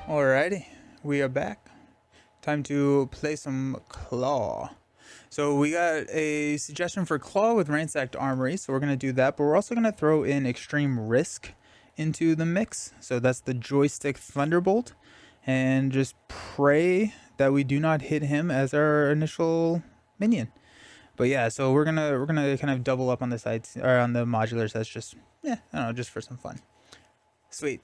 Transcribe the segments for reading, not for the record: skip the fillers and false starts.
Alrighty, we are back. Time to play some Klaw. So we got a suggestion for Klaw with Ransacked Armory, so we're going to do that, but we're also going to throw in Extreme Risk into the mix. So that's the Joystick Thunderbolt, and just pray that we do not hit him as our initial minion. But yeah, so we're gonna kind of double up on the sides or on the modulars. That's just I don't know, just for some fun. Sweet.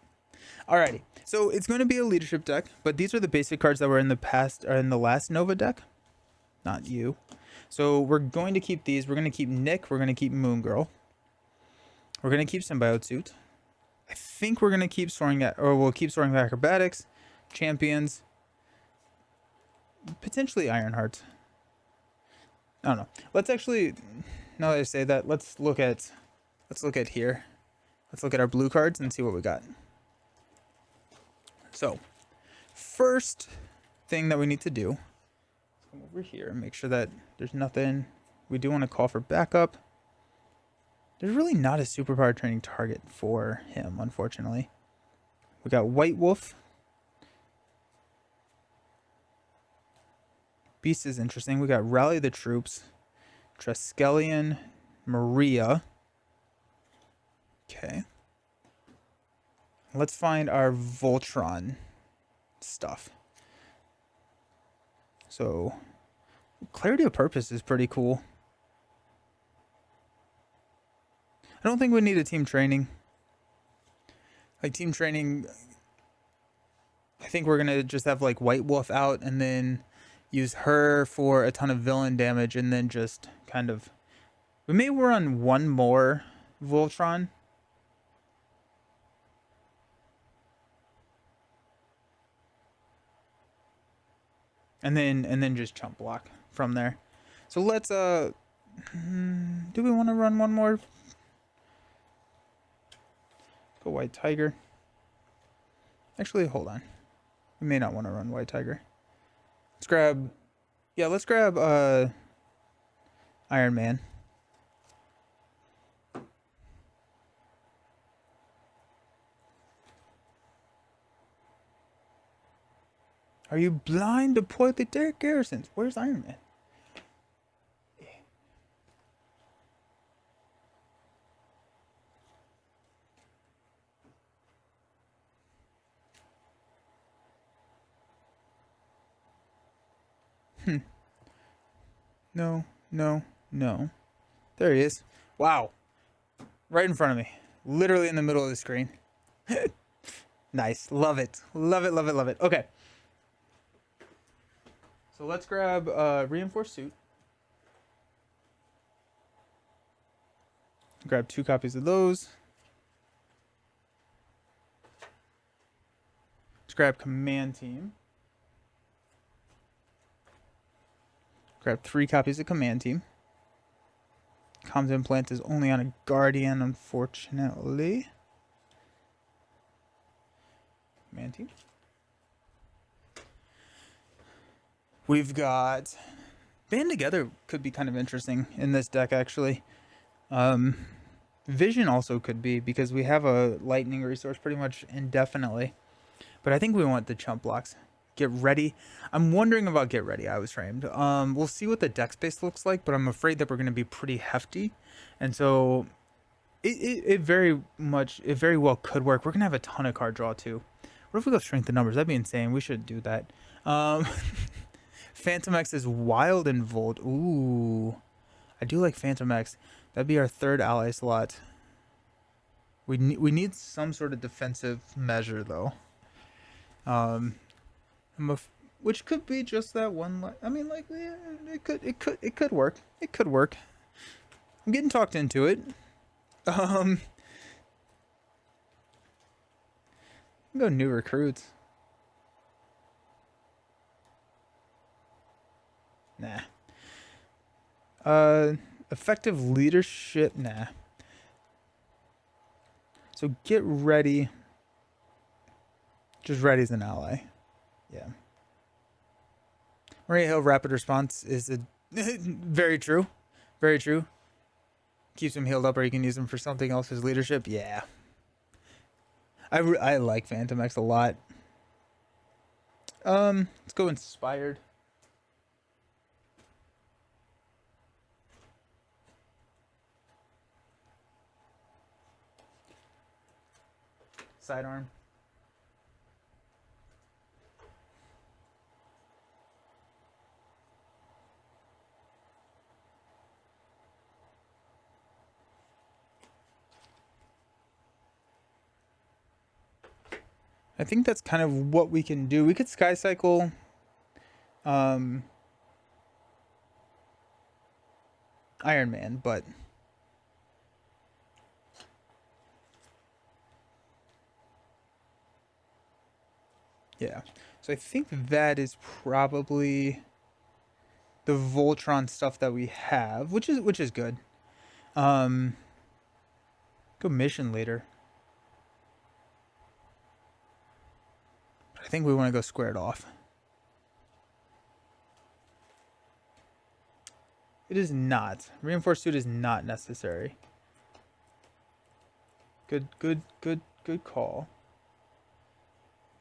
Alrighty, so it's going to be a leadership deck, but these are the basic cards that were in the past or in the last Nova deck. Not you. So we're going to keep these. We're going to keep Nick. We're going to keep Moon Girl. We're going to keep Symbiote Suit. I think we're going to keep Soaring, or we'll keep Soaring Acrobatics, Champions, potentially Ironheart. I don't know. Let's actually, now that I say that, let's look at here. Let's look at our blue cards and see what we got. So, first thing that we need to do is come over here and make sure that there's nothing. We do want to call for backup. There's really not a superpower training target for him, unfortunately. We got White Wolf. Beast is interesting. We got Rally the Troops, Triskelion, Maria. Okay. Let's find our Voltron stuff. So, Clarity of Purpose is pretty cool. I don't think we need a team training. Like team training, I think we're gonna just have like White Wolf out and then use her for a ton of villain damage and then just kind of... We may run one more Voltron. And then just chump block from there. So let's do we want to run one more? Go White Tiger. Actually, hold on. We may not want to run White Tiger. Let's grab Iron Man. Are you blind to point the Derek Garrisons? Where's Iron Man? No. There he is. Wow. Right in front of me. Literally in the middle of the screen. Nice. Love it. Love it. Okay. So let's grab Reinforced Suit. Grab 2 copies of those. Let's grab Command Team. Grab 3 copies of Command Team. Comms Implant is only on a Guardian, unfortunately. Command Team. We've got... Band Together could be kind of interesting in this deck, actually. Vision also could be, because we have a Lightning resource pretty much indefinitely. But I think we want the chump blocks. Get Ready. I'm wondering about Get Ready, I was framed. We'll see what the deck space looks like, but I'm afraid that we're going to be pretty hefty. And so it very well could work. We're going to have a ton of card draw too. What if we go Strength in Numbers? That'd be insane. We should do that. Phantom X is Wild and Volt. Ooh. I do like Phantom X. That'd be our 3rd ally slot. We need some sort of defensive measure though. Which could be just that one. I mean, like, yeah, it could work. It could work. I'm getting talked into it. Go new recruits. Nah. Effective leadership. Nah. So Get Ready. Just Ready's an ally. Yeah. Maria Hill Rapid Response is a very true. Very true. Keeps him healed up, or you can use him for something else as leadership. Yeah. I like Phantom X a lot. Let's go inspired. Sidearm. I think that's kind of what we can do. We could sky cycle. Iron Man, but yeah. So I think that is probably the Voltron stuff that we have, which is good. Go mission leader. I think we want to go squared off. It is not. Reinforced suit is not necessary. Good call.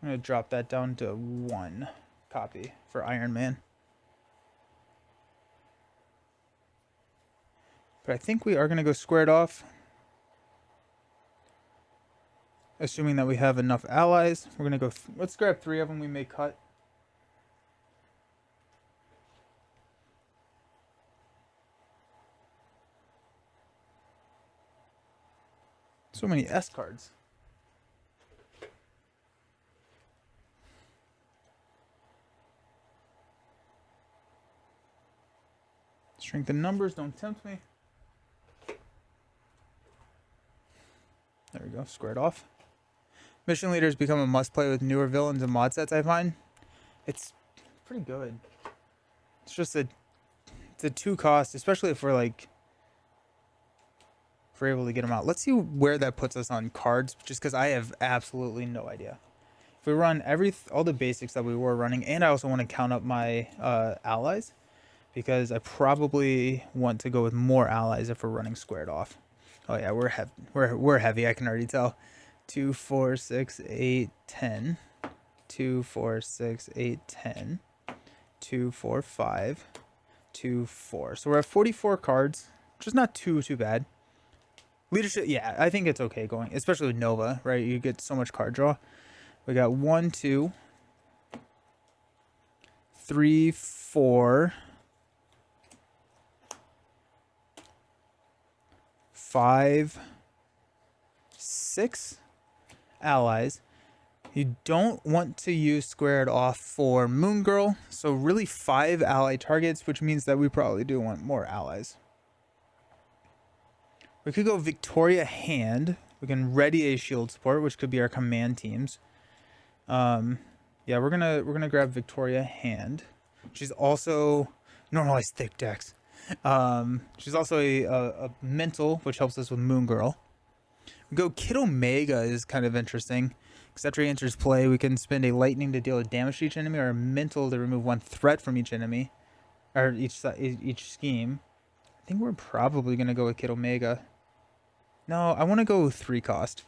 I'm going to drop that down to 1 copy for Iron Man. But I think we are going to go squared off. Assuming that we have enough allies. We're going to go... let's grab 3 of them we may cut. So many S cards. Shrink the numbers, don't tempt me. There we go, squared off. Mission leaders become a must-play with newer villains and mod sets, I find. It's pretty good. It's just it's a 2 cost, especially if we're like... if we're able to get them out. Let's see where that puts us on cards, just because I have absolutely no idea. If we run all the basics that we were running, and I also want to count up my allies, because I probably want to go with more allies if we're running squared off. Oh yeah, we're heavy. I can already tell. 2, 4, 6, 8, 10. 2, 4, 6, 8, 10. 2, 4, 5. 2, 4. So we're at 44 cards, which is not too bad. Leadership, yeah, I think it's okay going, especially with Nova, right? You get so much card draw. We got 1, 2, 3, 4, 5, 6 allies. You don't want to use squared off for Moon Girl, so really 5 ally targets, which means that we probably do want more allies. We could go Victoria Hand. We can ready a shield support, which could be our command teams. Yeah, we're gonna grab Victoria Hand. She's also normalized thick decks. She's also a mental, which helps us with Moon Girl. We go Kid Omega is kind of interesting. Because after he enters play, we can spend a lightning to deal damage to each enemy, or a mental to remove 1 threat from each enemy, or each scheme. I think we're probably gonna go with Kid Omega. No, I want to go 3 cost.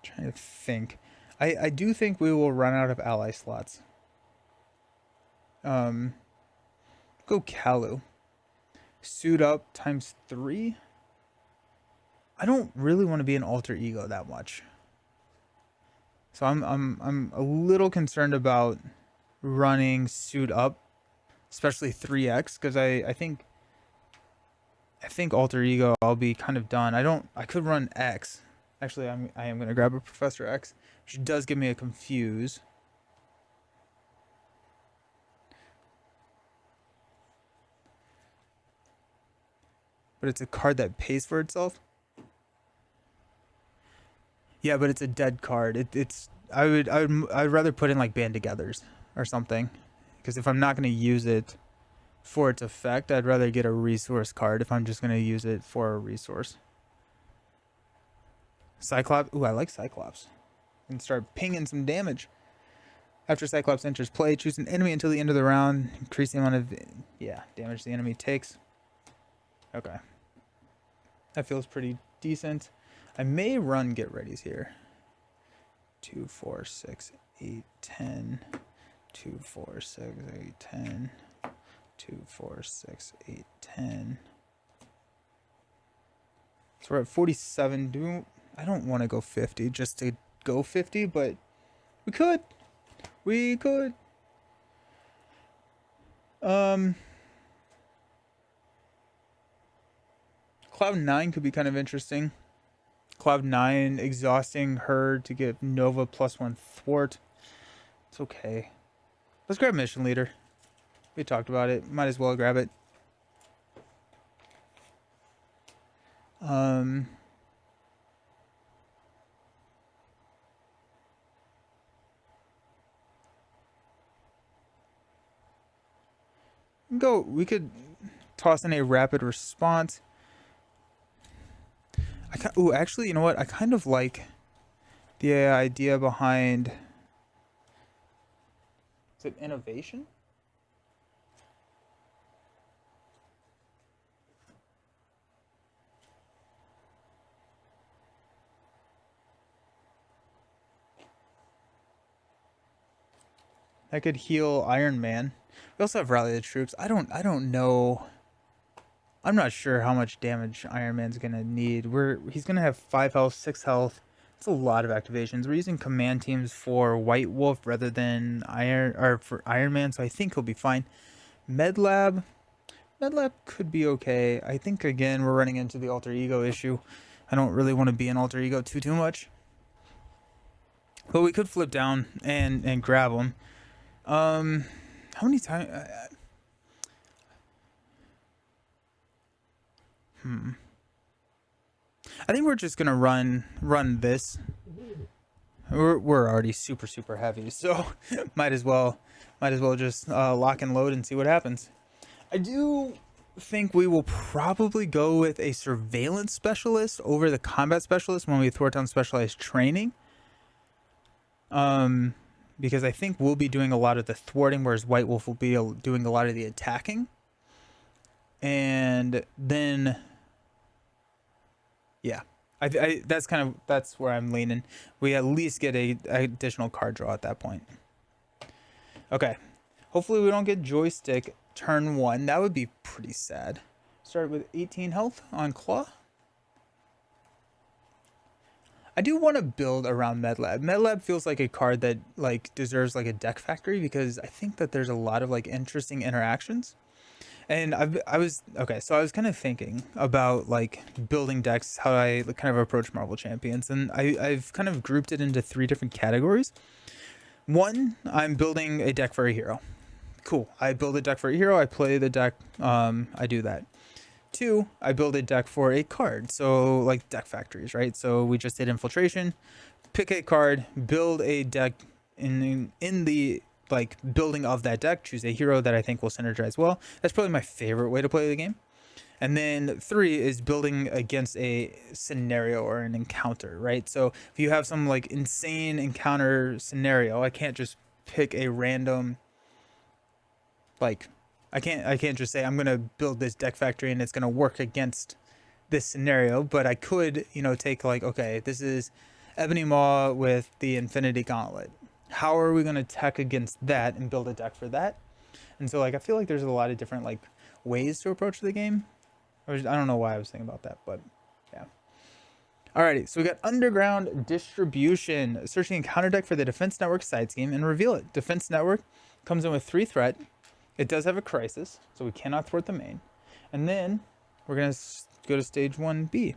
Trying to think. I do think we will run out of ally slots. Go Kalu. Suit up ×3. I don't really want to be an alter ego that much. So I'm a little concerned about running suit up, especially 3x, because I think alter ego I'll be kind of done. I could run X. Actually, I am gonna grab a Professor X, which does give me a confuse. But it's a card that pays for itself. Yeah, but it's a dead card. I'd rather put in like Band Togethers or something, because if I'm not gonna use it for its effect, I'd rather get a resource card if I'm just gonna use it for a resource. Cyclops. Ooh, I like Cyclops. And start pinging some damage. After Cyclops enters play, choose an enemy until the end of the round. Increase the amount of damage the enemy takes. Okay. That feels pretty decent. I may run get readies here. 2, 4, 6, 8, 10. 2, 4, 6, 8, 10. 2, 4, 6, 8, 10. So we're at 47. I don't want to go 50 just to go 50, but we could. We could. Cloud 9 could be kind of interesting. Cloud 9 exhausting her to get Nova +1 thwart. It's okay. Let's grab Mission Leader. We talked about it. Might as well grab it. We could toss in a rapid response. Actually, you know what? I kind of like the idea behind. Is it innovation? That could heal Iron Man. We also have Rally the Troops. I don't know. I'm not sure how much damage Iron Man's gonna need. He's gonna have 5 health, 6 health. It's a lot of activations. We're using command teams for White Wolf rather than for Iron Man, so I think he'll be fine. Medlab could be okay. I think again we're running into the alter ego issue. I don't really want to be an alter ego too much. But we could flip down and grab him. How many times? I think we're just gonna run this. We're already super heavy, so might as well just lock and load and see what happens. I do think we will probably go with a surveillance specialist over the combat specialist when we thwart down specialized training. Because I think we'll be doing a lot of the thwarting, whereas White Wolf will be doing a lot of the attacking. And then, yeah, that's where I'm leaning. We at least get a additional card draw at that point. Okay, hopefully we don't get joystick turn 1. That would be pretty sad. Start with 18 health on Klaw. I do want to build around Medlab. Medlab feels like a card that deserves a deck factory because I think that there's a lot of interesting interactions. And I was kind of thinking about building decks, how I kind of approach Marvel Champions, and I've kind of grouped it into 3 different categories. 1, I'm building a deck for a hero. Cool. I build a deck for a hero. I play the deck. I do that. 2, I build a deck for a card. So deck factories, right? So we just did infiltration. Pick a card, build a deck in the building of that deck. Choose a hero that I think will synergize well. That's probably my favorite way to play the game. And then 3 is building against a scenario or an encounter, right? So if you have some insane encounter scenario, I can't just pick a random I can't just say I'm gonna build this deck factory and it's gonna work against this scenario, but I could, take okay, this is Ebony Maw with the Infinity Gauntlet. How are we gonna tech against that and build a deck for that? And so I feel like there's a lot of different ways to approach the game. I don't know why I was thinking about that, but yeah. Alrighty, so we got Underground Distribution. Searching a counter deck for the Defense Network side scheme and reveal it. Defense Network comes in with 3 threat. It does have a crisis, so we cannot thwart the main. And then we're going to go to stage 1B.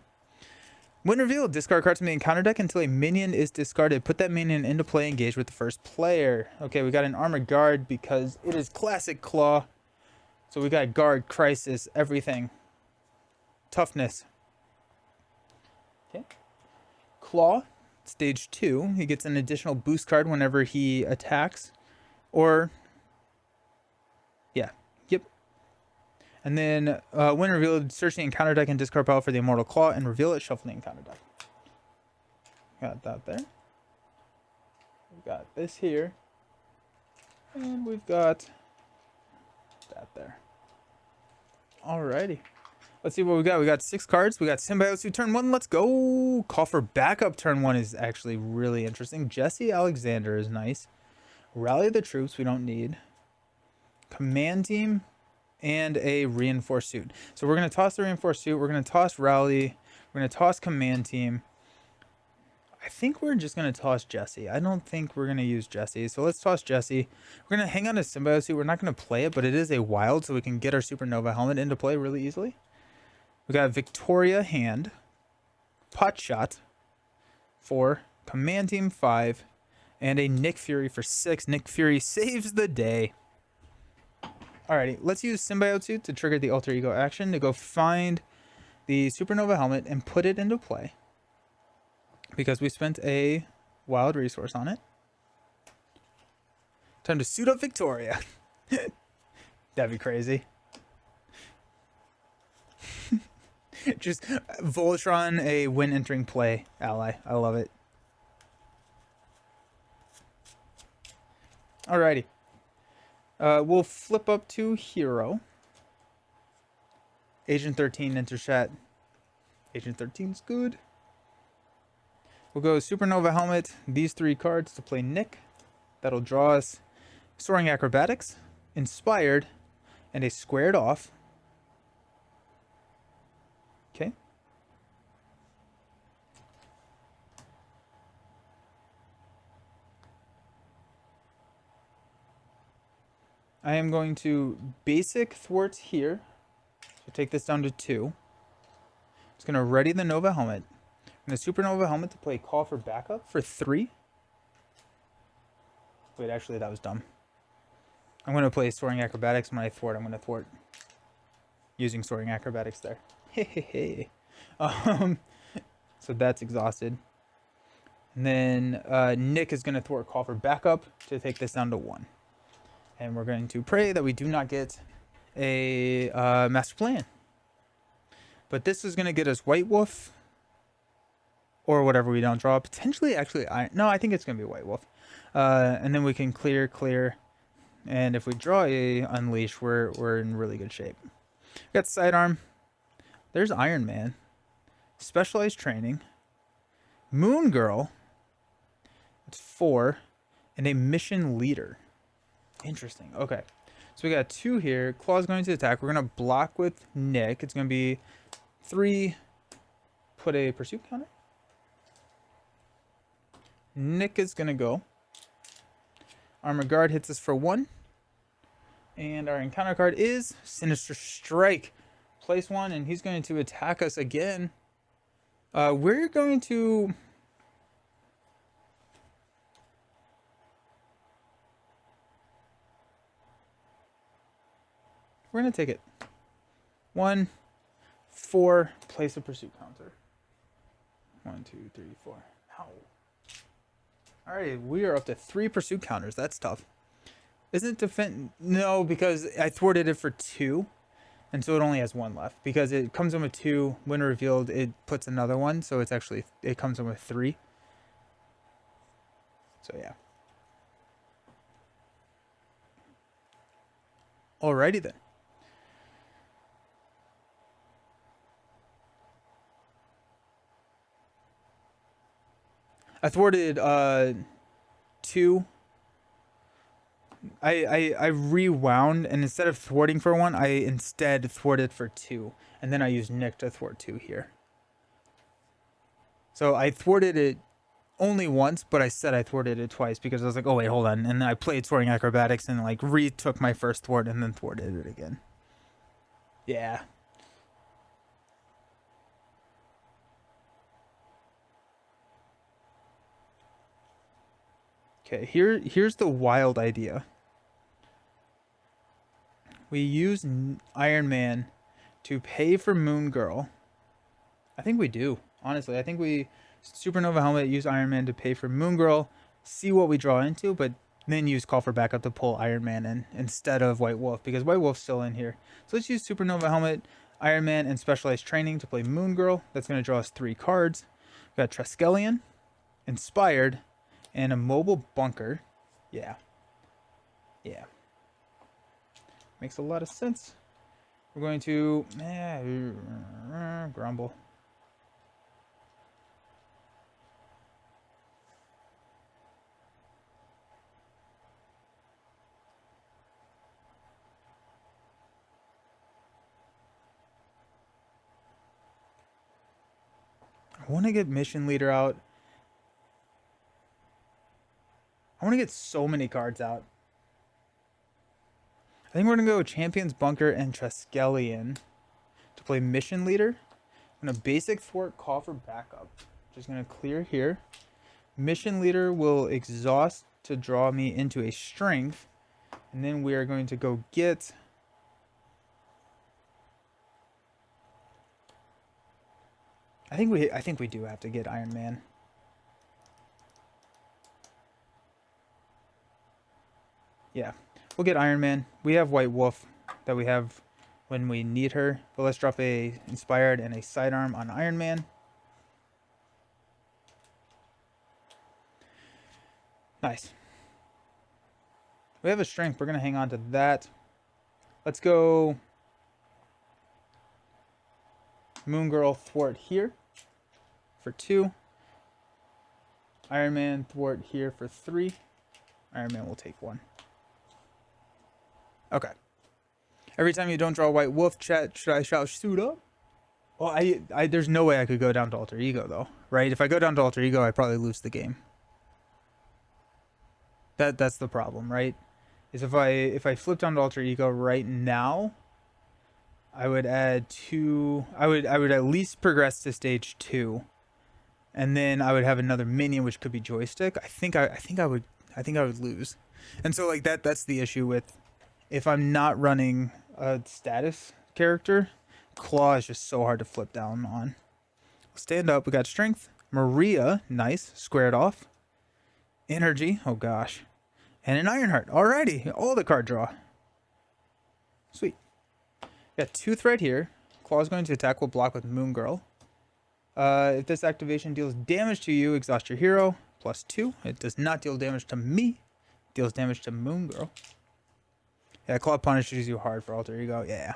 When revealed, discard cards from the encounter deck until a minion is discarded. Put that minion into play, engage with the first player. Okay, we got an Armored Guard because it is classic Klaw. So we got Guard, Crisis, everything. Toughness. Okay. Klaw, stage 2. He gets an additional boost card whenever he attacks. Or... yeah. Yep. And then when revealed, search the encounter deck and discard pile for the Immortal Klaw and reveal it, shuffle the encounter deck. Got that there. We've got this here. And we've got that there. Alrighty. Let's see what we got. We got 6 cards. We got Symbiote turn 1. Let's go. Call for backup turn 1 is actually really interesting. Jesse Alexander is nice. Rally the troops we don't need. Command team and a reinforced suit. So we're going to toss the reinforced suit. We're going to toss rally. We're going to toss command team. I think we're just going to toss Jesse. I don't think we're going to use Jesse. So let's toss Jesse. We're going to hang on to Symbiote suit. We're not going to play it, but it is a wild, so we can get our Supernova helmet into play really easily. We got Victoria hand, Pot Shot 4, Command Team 5, and a Nick Fury for 6. Nick Fury saves the day. Alrighty, let's use Symbiote Suit to trigger the Alter Ego action to go find the Supernova helmet and put it into play. Because we spent a wild resource on it. Time to suit up Victoria. That'd be crazy. Just Voltron, a win entering play ally. I love it. Alrighty. We'll flip up to Hero. Agent 13 Interchat. Agent 13's good. We'll go Supernova Helmet, these 3 cards to play Nick. That'll draw us Soaring Acrobatics, Inspired, and a Squared Off. Okay. I am going to basic thwart here. So take this down to 2. It's going to ready the Nova Helmet. I'm going to Supernova Helmet to play Call for Backup for 3. Wait, actually, that was dumb. I'm going to play Soaring Acrobatics. When I thwart, I'm going to thwart using Soaring Acrobatics there. Hey. So that's exhausted. And then Nick is going to thwart Call for Backup to take this down to 1. And we're going to pray that we do not get a Master Plan. But this is going to get us White Wolf. Or whatever we don't draw. Potentially, actually, no, I think it's going to be White Wolf. And then we can clear. And if we draw a Unleash, we're in really good shape. Got Sidearm. There's Iron Man. Specialized Training. Moon Girl. It's 4. And a Mission Leader. Interesting. Okay. So we got 2 here. Klaw's going to attack. We're going to block with Nick. It's going to be 3. Put a Pursuit counter. Nick is going to go. Armor Guard hits us for 1. And our encounter card is Sinister Strike. Place 1, and he's going to attack us again. We're going to... We're going to take it. 1, 4, place a pursuit counter. 1, 2, 3, 4. Ow. Alright, we are up to 3 pursuit counters. That's tough. Isn't it defend? No, because I thwarted it for 2. And so it only has 1 left. Because it comes in with 2. When revealed, it puts another one. So it's actually, it comes in with 3. So yeah. Alrighty then. I thwarted 2. I rewound, and instead of thwarting for 1, I instead thwarted for 2. And then I used Nick to thwart 2 here. So I thwarted it only once, but I said I thwarted it twice because I was like, oh wait, hold on. And then I played Soaring Acrobatics and like retook my first thwart and then thwarted it again. Yeah. Okay, here's the wild idea. We use Iron Man to pay for Moon Girl. I think we do. Honestly, I think we Supernova Helmet, use Iron Man to pay for Moon Girl, see what we draw into, but then use Call for Backup to pull Iron Man in instead of White Wolf, because White Wolf's still in here. So let's use Supernova Helmet, Iron Man, and Specialized Training to play Moon Girl. That's going to draw us 3 cards. We got Triskelion, Inspired, and a Mobile Bunker. Yeah. Makes a lot of sense. We're going to grumble. I want to get mission leader out. I want to get so many cards out. I think we're going to go Champion's Bunker and Triskelion to play mission leader. I'm going to basic thwart, call for backup. Just going to clear here. Mission leader will exhaust to draw me into a strength. And then we are going to go get... I think we do have to get Iron Man. Yeah, we'll get Iron Man. We have White Wolf that we have when we need her. But let's drop a Inspired and a Sidearm on Iron Man. Nice. We have a Strength. We're going to hang on to that. Let's go Moon Girl thwart here for 2. Iron Man thwart here for 3. Iron Man will take 1. Okay. Every time you don't draw a White Wolf, chat, should I shout suit up? Well, there's no way I could go down to Alter Ego though, right? If I go down to Alter Ego, I probably lose the game. That's the problem, right? Is if I flip down to Alter Ego right now, I would add 2. I would at least progress to stage 2, and then I would have another minion, which could be joystick. I think I would lose, and so like that's the issue with if I'm not running a status character. Klaw is just so hard to flip down on. Stand up. We got Strength. Maria, nice, squared off. Energy. Oh gosh, and an Ironheart. Alrighty, all the card draw. Sweet. Got Tooth right here. Claw's going to attack. Will block with Moon Girl. If this activation deals damage to you, exhaust your hero. +2. It does not deal damage to me. It deals damage to Moon Girl. Yeah, Claw punishes you hard for Alter Ego. Yeah.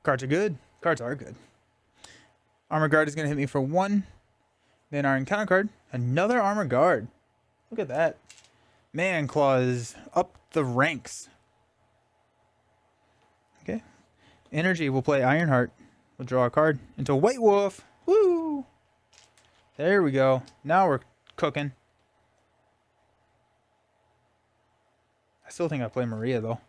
Cards are good. Cards are good. Armor Guard is going to hit me for 1. Then our encounter card. Another Armor Guard. Look at that. Man, Claw is up the ranks. Okay. Energy will play Ironheart. We'll draw a card into White Wolf. Woo! There we go. Now we're cooking. I still think I play Maria though.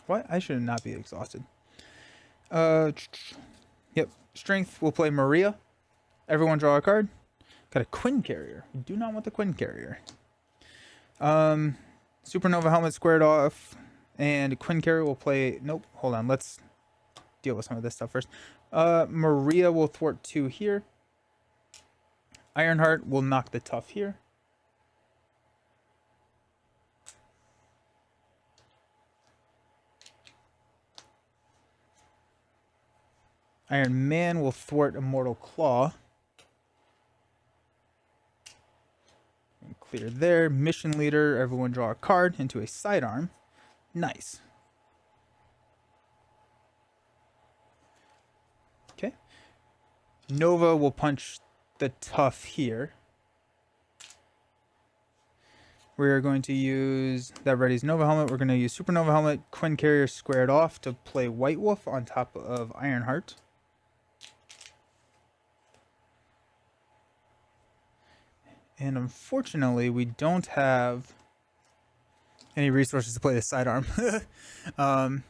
What? I should not be exhausted. Yep. Strength will play Maria. Everyone draw a card. Got a Quinn Carrier. We do not want the Quinn Carrier. Supernova Helmet squared off. And Quinn Carrier will play... Nope. Hold on. Let's deal with some of this stuff first. Maria will thwart 2 here. Ironheart will knock the tough here. Iron Man will thwart Immortal Claw. Clear there. Mission Leader, everyone draw a card into a sidearm. Nice. Okay. Nova will punch the tough here. We're going to use that ready's Nova Helmet. We're going to use Supernova Helmet, Quinn Carrier squared off to play White Wolf on top of Ironheart. And unfortunately, we don't have any resources to play the sidearm. How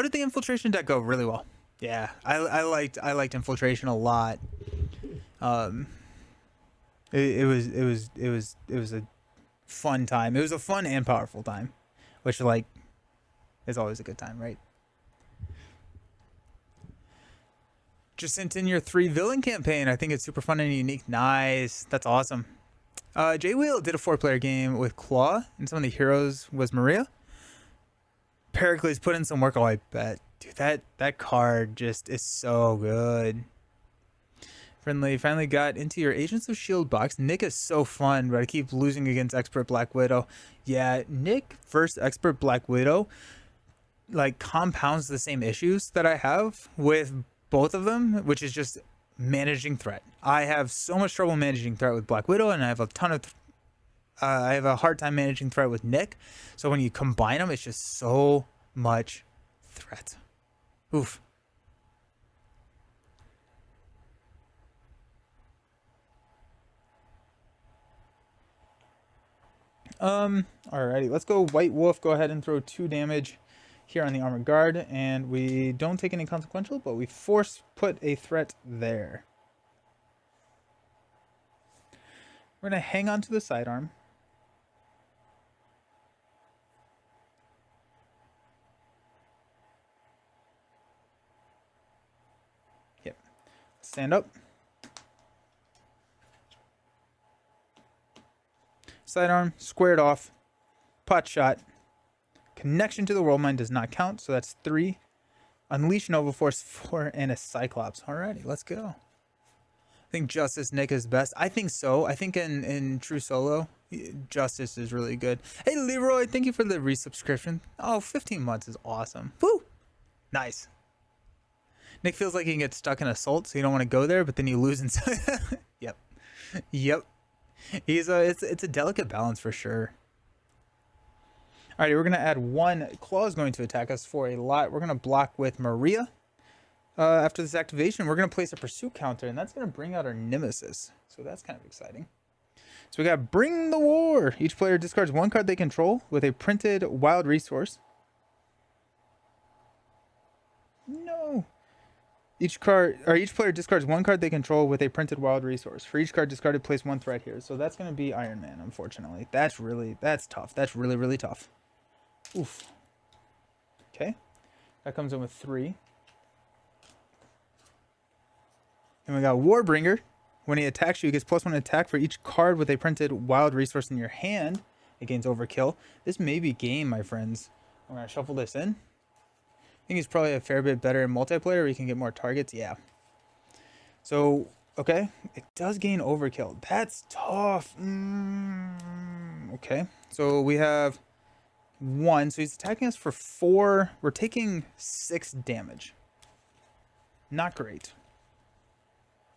did the infiltration deck go? Really well. Yeah, I liked infiltration a lot. It was a fun time. It was a fun and powerful time, which like is always a good time, right? Just sent in your 3 villain campaign. I think it's super fun and unique. Nice. That's awesome. J Wheel did a 4-player game with Klaw, and some of the heroes was Maria. Pericles put in some work. Oh, I bet. Dude, that card just is so good. Friendly finally got into your Agents of S.H.I.E.L.D. box. Nick is so fun, but I keep losing against Expert Black Widow. Yeah, Nick versus Expert Black Widow like compounds the same issues that I have with both of them, which is just managing threat. I have so much trouble managing threat with Black Widow, and I have I have a hard time managing threat with Nick. So when you combine them, it's just so much threat. Oof. Alrighty, let's go White Wolf. Go ahead and throw 2 damage here on the Armored Guard, and we don't take any consequential, but we force put a threat there. We're gonna hang on to the sidearm. Yep. Stand up. Sidearm, squared off, pot shot. Connection to the world mine does not count, so that's 3. Unleash Nova Force 4 and a Cyclops. Alrighty, let's go. I think Justice Nick is best. I think so. I think in True Solo, Justice is really good. Hey Leroy, thank you for the resubscription. Oh, 15 months is awesome. Woo! Nice. Nick feels like he can get stuck in Assault, so you don't want to go there, but then you lose inside. Yep. Yep. It's a delicate balance for sure. Alrighty, we're gonna add 1. Klaw is going to attack us for a lot. We're gonna block with Maria. After this activation, we're gonna place a pursuit counter, and that's gonna bring out our Nemesis. So that's kind of exciting. So we got Bring the War. Each player discards 1 card they control with a printed wild resource. No. Each player discards 1 card they control with a printed wild resource. For each card discarded, place 1 threat here. So that's going to be Iron Man, unfortunately. That's tough. That's really, really tough. Oof. Okay. That comes in with 3. And we got Warbringer. When he attacks you, he gets +1 attack for each card with a printed wild resource in your hand. It gains overkill. This may be game, my friends. I'm going to shuffle this in. I think he's probably a fair bit better in multiplayer where you can get more targets. Yeah. So, okay. It does gain overkill. That's tough. Okay. So we have 1. So he's attacking us for 4. We're taking 6 damage. Not great.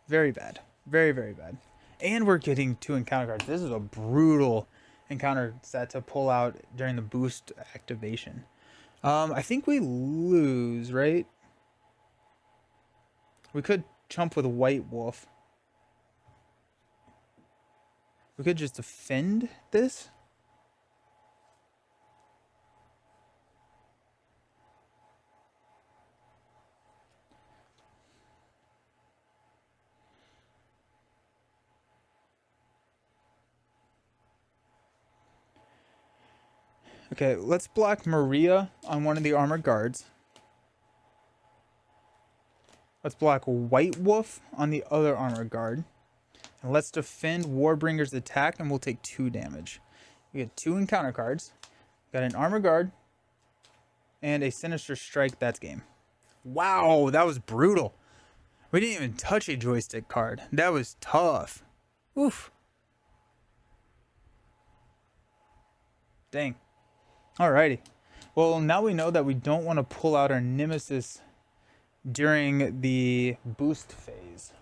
Very bad. Very, very bad. And we're getting 2 encounter cards. This is a brutal encounter set to pull out during the boost activation. I think we lose, right? We could chump with White Wolf. We could just defend this. Okay, let's block Maria on one of the armored guards. Let's block White Wolf on the other armored guard. And let's defend Warbringer's attack, and we'll take 2 damage. We get 2 encounter cards. Got an armored guard and a Sinister Strike. That's game. Wow, that was brutal. We didn't even touch a joystick card. That was tough. Oof. Dang. Alrighty. Well, now we know that we don't want to pull out our Nemesis during the boost phase.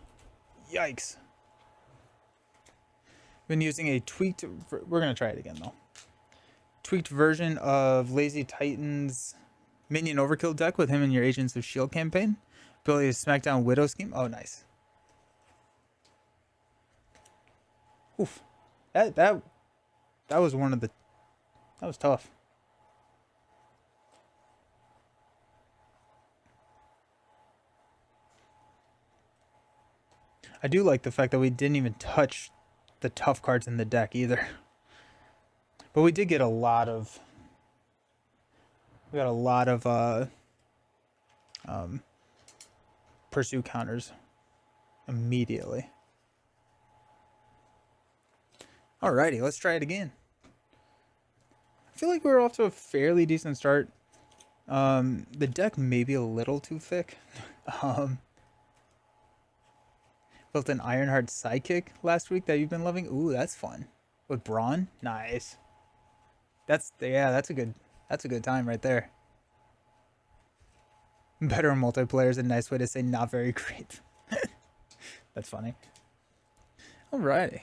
Yikes. Been using a tweaked... We're going to try it again, though. Tweaked version of Lazy Titan's Minion Overkill deck with him in your Agents of S.H.I.E.L.D. campaign. Ability to smack down Widow scheme. Oh, nice. Oof. That was one of the... That was tough. I do like the fact that we didn't even touch the tough cards in the deck either. But we did get a lot of... We got a lot of pursuit counters immediately. Alrighty, let's try it again. I feel like we're off to a fairly decent start. The deck may be a little too thick. Built an Ironheart sidekick last week that you've been loving. Ooh, that's fun. With Brawn, nice. That's a good time right there. Better multiplayer is a nice way to say not very great. That's funny. Alrighty.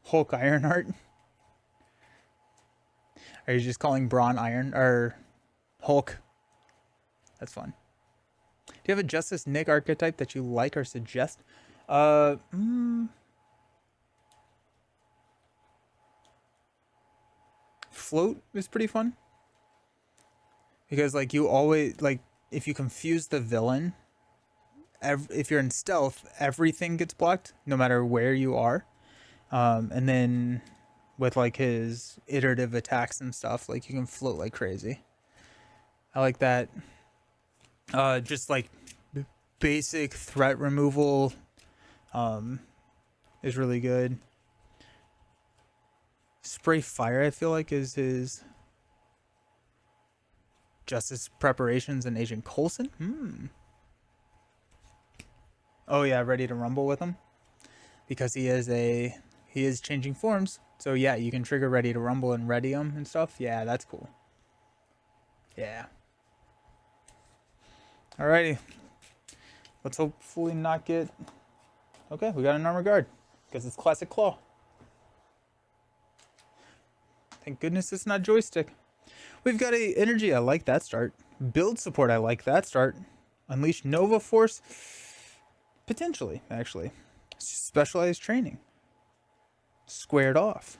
Hulk Ironheart. Are you just calling Braun Iron or Hulk? That's fun. Do you have a Justice Nick archetype that you like or suggest? Float is pretty fun. Because like you always like if you confuse the villain, if you're in stealth, everything gets blocked no matter where you are. And then with like his iterative attacks and stuff, like you can float like crazy. I like that. Just like basic threat removal is really good. Spray fire, I feel like, is his Justice Preparations and Agent Coulson. Oh yeah, ready to rumble with him because he is changing forms. So yeah, you can trigger ready to rumble and ready him and stuff. Yeah, that's cool. Yeah. Alrighty. Let's hopefully not get... Okay, we got an armor guard. Because it's classic Klaw. Thank goodness it's not joystick. We've got a energy. I like that start. Build support. I like that start. Unleash Nova Force. Potentially, actually. Specialized training. Squared off.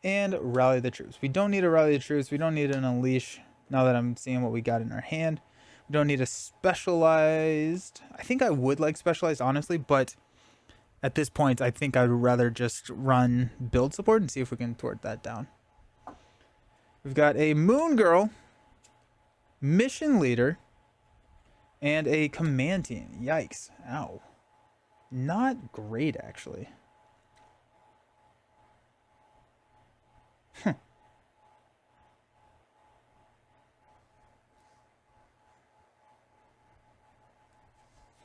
And rally the troops. We don't need a rally the troops. We don't need an unleash. Now that I'm seeing what we got in our hand. We don't need a specialized. I think I would like specialized, honestly, but at this point, I think I'd rather just run build support and see if we can thwart that down. We've got a Moon Girl, Mission Leader, and a Command Team. Yikes. Ow. Not great, actually.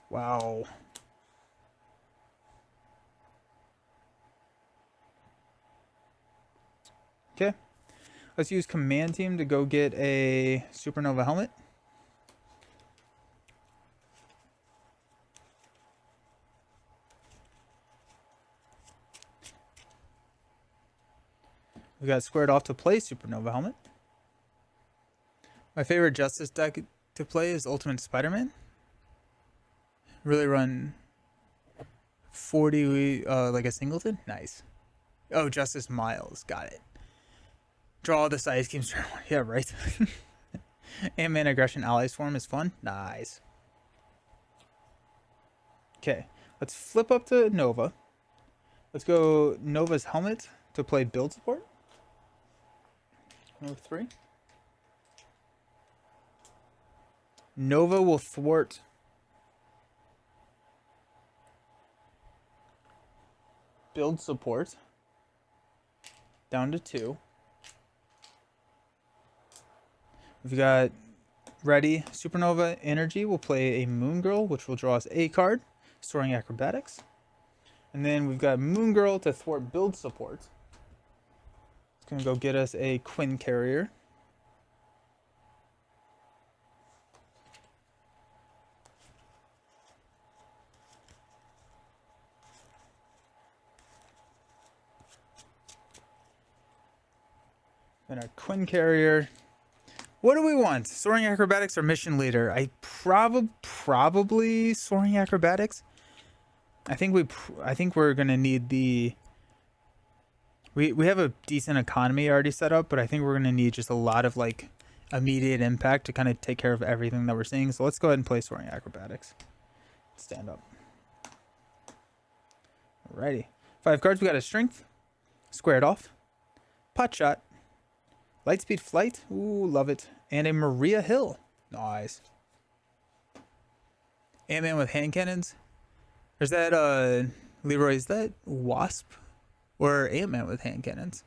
Wow. Okay. Let's use Command Team to go get a Supernova helmet. We got squared off to play Supernova helmet. My favorite Justice deck to play is Ultimate Spider-Man. Really run 40 like a singleton. Nice. Oh, Justice Miles. Got it. Draw the size schemes. Yeah, right. Ant-Man Aggression Allies form is fun. Nice. Okay, let's flip up to Nova. Let's go Nova's helmet to play build support. Number 3. Nova will thwart build support down to 2. We've got ready Supernova Energy will play a Moon Girl, which will draw us a card, storing acrobatics. And then we've got Moon Girl to thwart build support. It's going to go get us a Quinn Carrier. Then our Quinn Carrier. What do we want? Soaring Acrobatics or Mission Leader? I probably Soaring Acrobatics. I think we're gonna need the. We have a decent economy already set up, but I think we're gonna need just a lot of like immediate impact to kind of take care of everything that we're seeing. So let's go ahead and play Soaring Acrobatics. Stand up. Alrighty. 5 cards. We got a Strength. Squared off. Pot Shot. Lightspeed Flight. Ooh, love it. And a Maria Hill. Nice. Ant-Man with hand cannons. There's that, Leroy, is that Wasp? Or Ant-Man with hand cannons?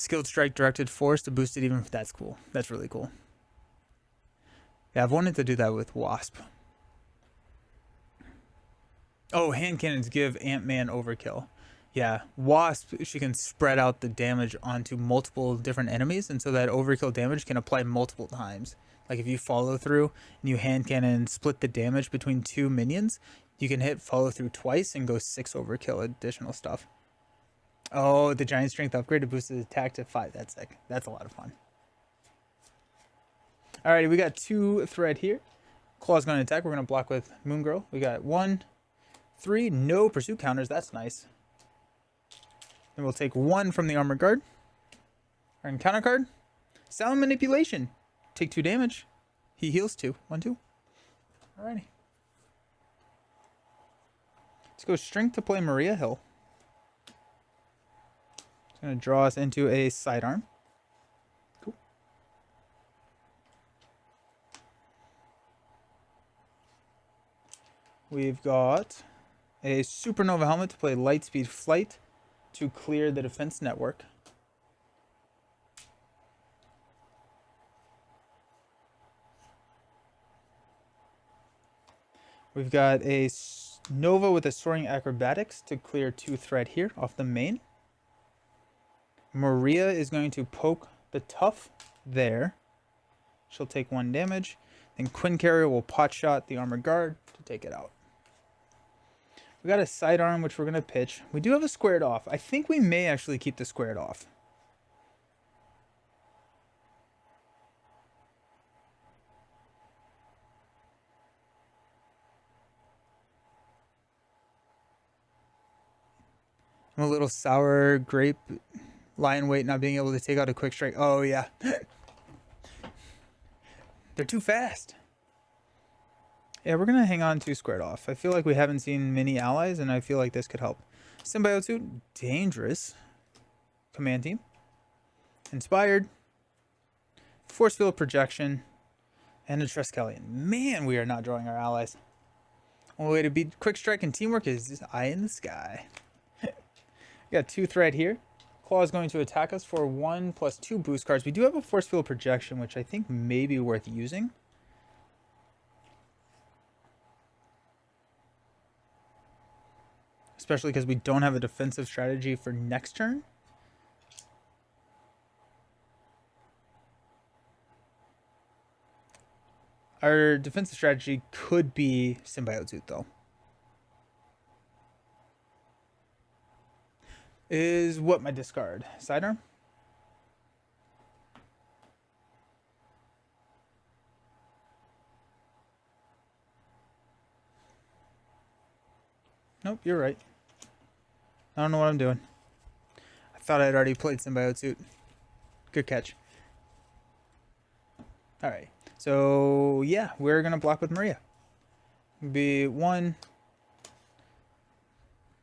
Skilled strike, directed force to boost it even. That's cool. That's really cool. Yeah, I've wanted to do that with Wasp. Oh, hand cannons give Ant-Man overkill. Yeah, Wasp, she can spread out the damage onto multiple different enemies, and so that overkill damage can apply multiple times. Like if you follow through and you hand cannon and split the damage between 2 minions, you can hit follow through twice and go 6 overkill additional stuff. Oh, the giant strength upgrade to boost his attack to 5. That's sick. That's a lot of fun. Alrighty, we got 2 thread here. Claw's going to attack. We're going to block with Moon Girl. We got 1, 3. No pursuit counters. That's nice. Then we'll take 1 from the armor guard. Our encounter card. Sound manipulation. Take 2 damage. He heals 2. 1, 2. Alrighty. Let's go strength to play Maria Hill. It's going to draw us into a sidearm. Cool. We've got a supernova helmet to play lightspeed flight to clear the defense network. We've got a Nova with a soaring acrobatics to clear 2 thread here off the main. Maria is going to poke the tough there. She'll take 1 damage. Then Quinn Carrier will pot shot the armor guard to take it out. We got a sidearm which we're going to pitch. We do have a squared off. I think we may actually keep the squared off. I'm a little sour grape lion weight not being able to take out a quick strike. Oh yeah. They're too fast. Yeah, we're going to hang on to squared off. I feel like we haven't seen many allies, and I feel like this could help. Symbiote suit, dangerous. Command team. Inspired. Force field projection. And a Triskelion. Man, we are not drawing our allies. Only way to beat quick strike and teamwork is eye in the sky. We got 2 thread here. Klaw is going to attack us for 1 plus 2 boost cards. We do have a force field projection, which I think may be worth using. Especially because we don't have a defensive strategy for next turn. Our defensive strategy could be Symbiote Suit, though. Is what my discard? Sidearm? Nope, you're right. I don't know what I'm doing. I thought I'd already played Symbiote Suit. Good catch. Alright. So, yeah, we're going to block with Maria. Be 1.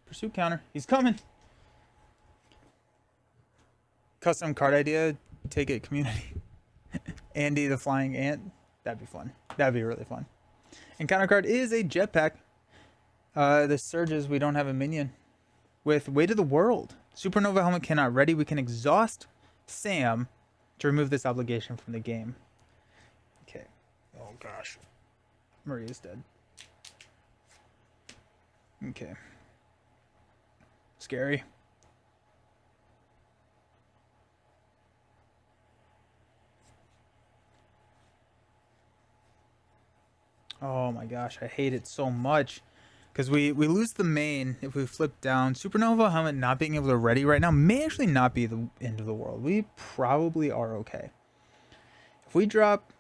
Pursuit counter. He's coming. Custom card idea. Take it, community. Andy the Flying Ant. That'd be fun. That'd be really fun. Encounter card is a jetpack. The surges, we don't have a minion. With Weight of the World. Supernova helmet cannot ready. We can exhaust Sam to remove this obligation from the game. Okay. Oh gosh. Maria's dead. Okay. Scary. Oh my gosh, I hate it so much. Because we lose the main if we flip down. Supernova helmet not being able to ready right now may actually not be the end of the world. We probably are okay. If we drop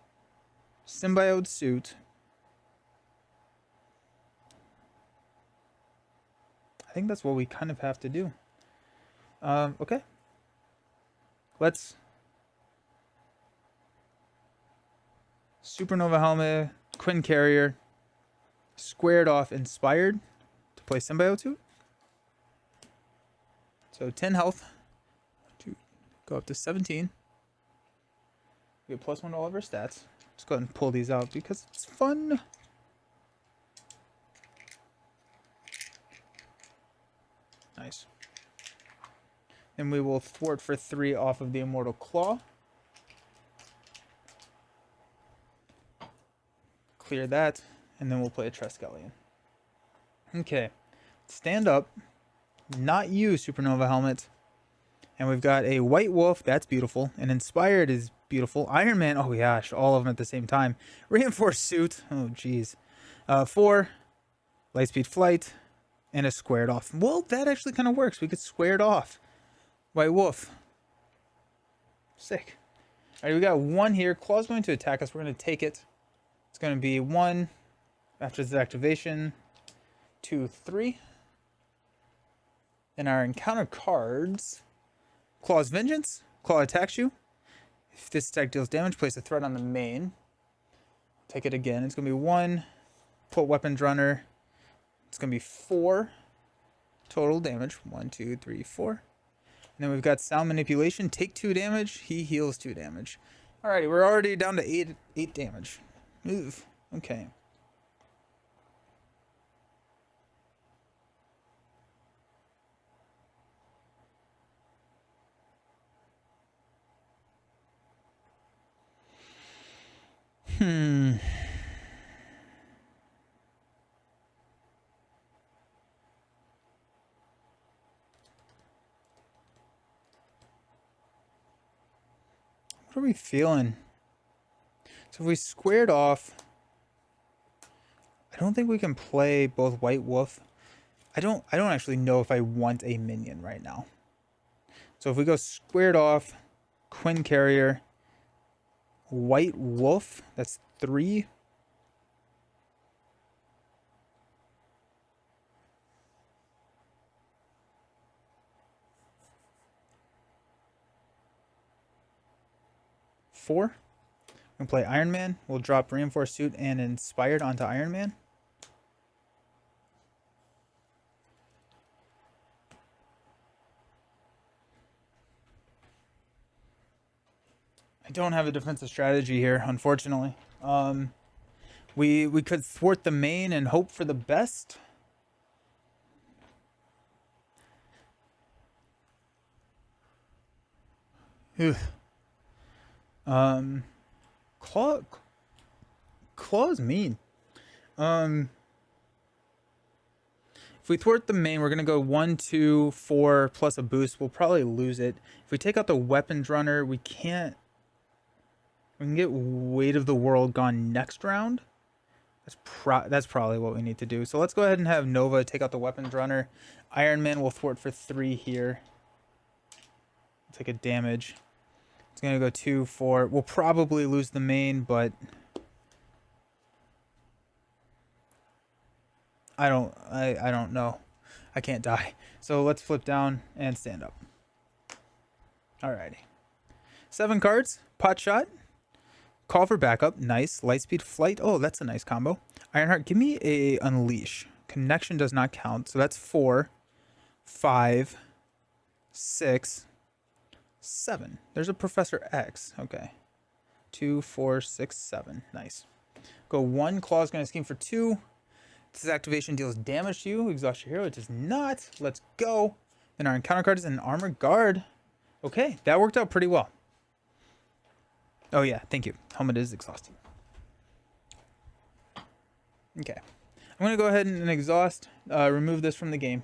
Symbiote Suit, I think that's what we kind of have to do. Okay. Let's Supernova helmet, Quinn Carrier, squared off Inspired to play Symbiote Suit. So 10 health to go up to 17. We get +1 to all of our stats. Let's go ahead and pull these out because it's fun. Nice. and we will thwart for 3 off of the Immortal Klaw. Clear that, and then we'll play a Triskelion. Okay, stand up. Not you, Supernova Helmet. And we've got a White Wolf, that's beautiful. An Inspired is beautiful. Iron Man, oh gosh, all of them at the same time. Reinforced Suit, oh geez. 4, Lightspeed Flight, and a Squared Off. Well, that actually kind of works. We could square it off. White Wolf. Sick. All right, we got 1 here. Claw's going to attack us. We're going to take it. It's going to be 1 after this activation. 2, 3. And our encounter cards. Claw's Vengeance. Claw attacks you. If this attack deals damage, place a threat on the main. Take it again. It's going to be 1. Put Weapons Runner. It's going to be 4 total damage. 1, 2, 3, 4. And then we've got Sound Manipulation. Take 2 damage. He heals 2 damage. Alrighty, we're already down to 8 damage. Move. Okay. What are we feeling? So if we squared off, I don't think we can play both White Wolf. I don't actually know if I want a minion right now. So if we go squared off, Quinn Carrier, White Wolf, that's 3. Four. We can play Iron Man. We'll drop Reinforced Suit and Inspired onto Iron Man. I don't have a defensive strategy here, unfortunately. We could thwart the main and hope for the best. Claw is mean. If we thwart the main, we're gonna go 1, 2, 4 plus a boost. We'll probably lose it. If we take out the Weapons Runner, we can't. We can get Weight of the World gone next round. That's probably what we need to do. So let's go ahead and have Nova take out the Weapons Runner. Iron Man will thwart for 3 here. Take a damage. It's gonna go 2, 4. We'll probably lose the main, but I don't know. I can't die. So let's flip down and stand up. Alrighty. 7 cards. Pot Shot. Call for backup. Nice. Lightspeed Flight. Oh, that's a nice combo. Ironheart, give me a Unleash. Connection does not count. So that's 4, 5, 6, 7. There's a Professor X. Okay. 2, 4, 6, 7. Nice. Go 1. Claw is going to scheme for 2. This activation deals damage to you. Exhaust your hero. It does not. Let's go. And our encounter card is an Armor Guard. Okay. That worked out pretty well. Oh, yeah. Thank you. Helmet is exhausted. Okay. I'm going to go ahead and exhaust. Remove this from the game.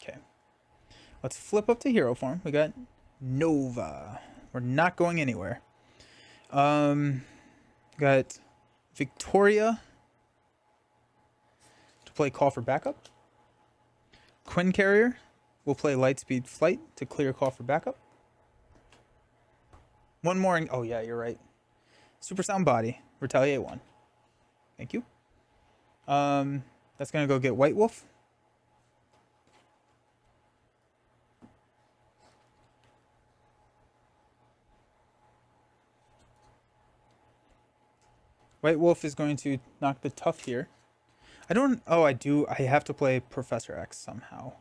Okay. Let's flip up to hero form. We got Nova. We're not going anywhere. Got Victoria to play Call for Backup. Quinn Carrier will play Lightspeed Flight to clear Call for Backup. One more. Oh, yeah, you're right. Super Sound Body. Retaliate 1. Thank you. That's going to go get White Wolf. White Wolf is going to knock the tough here. I do. I have to play Professor X somehow.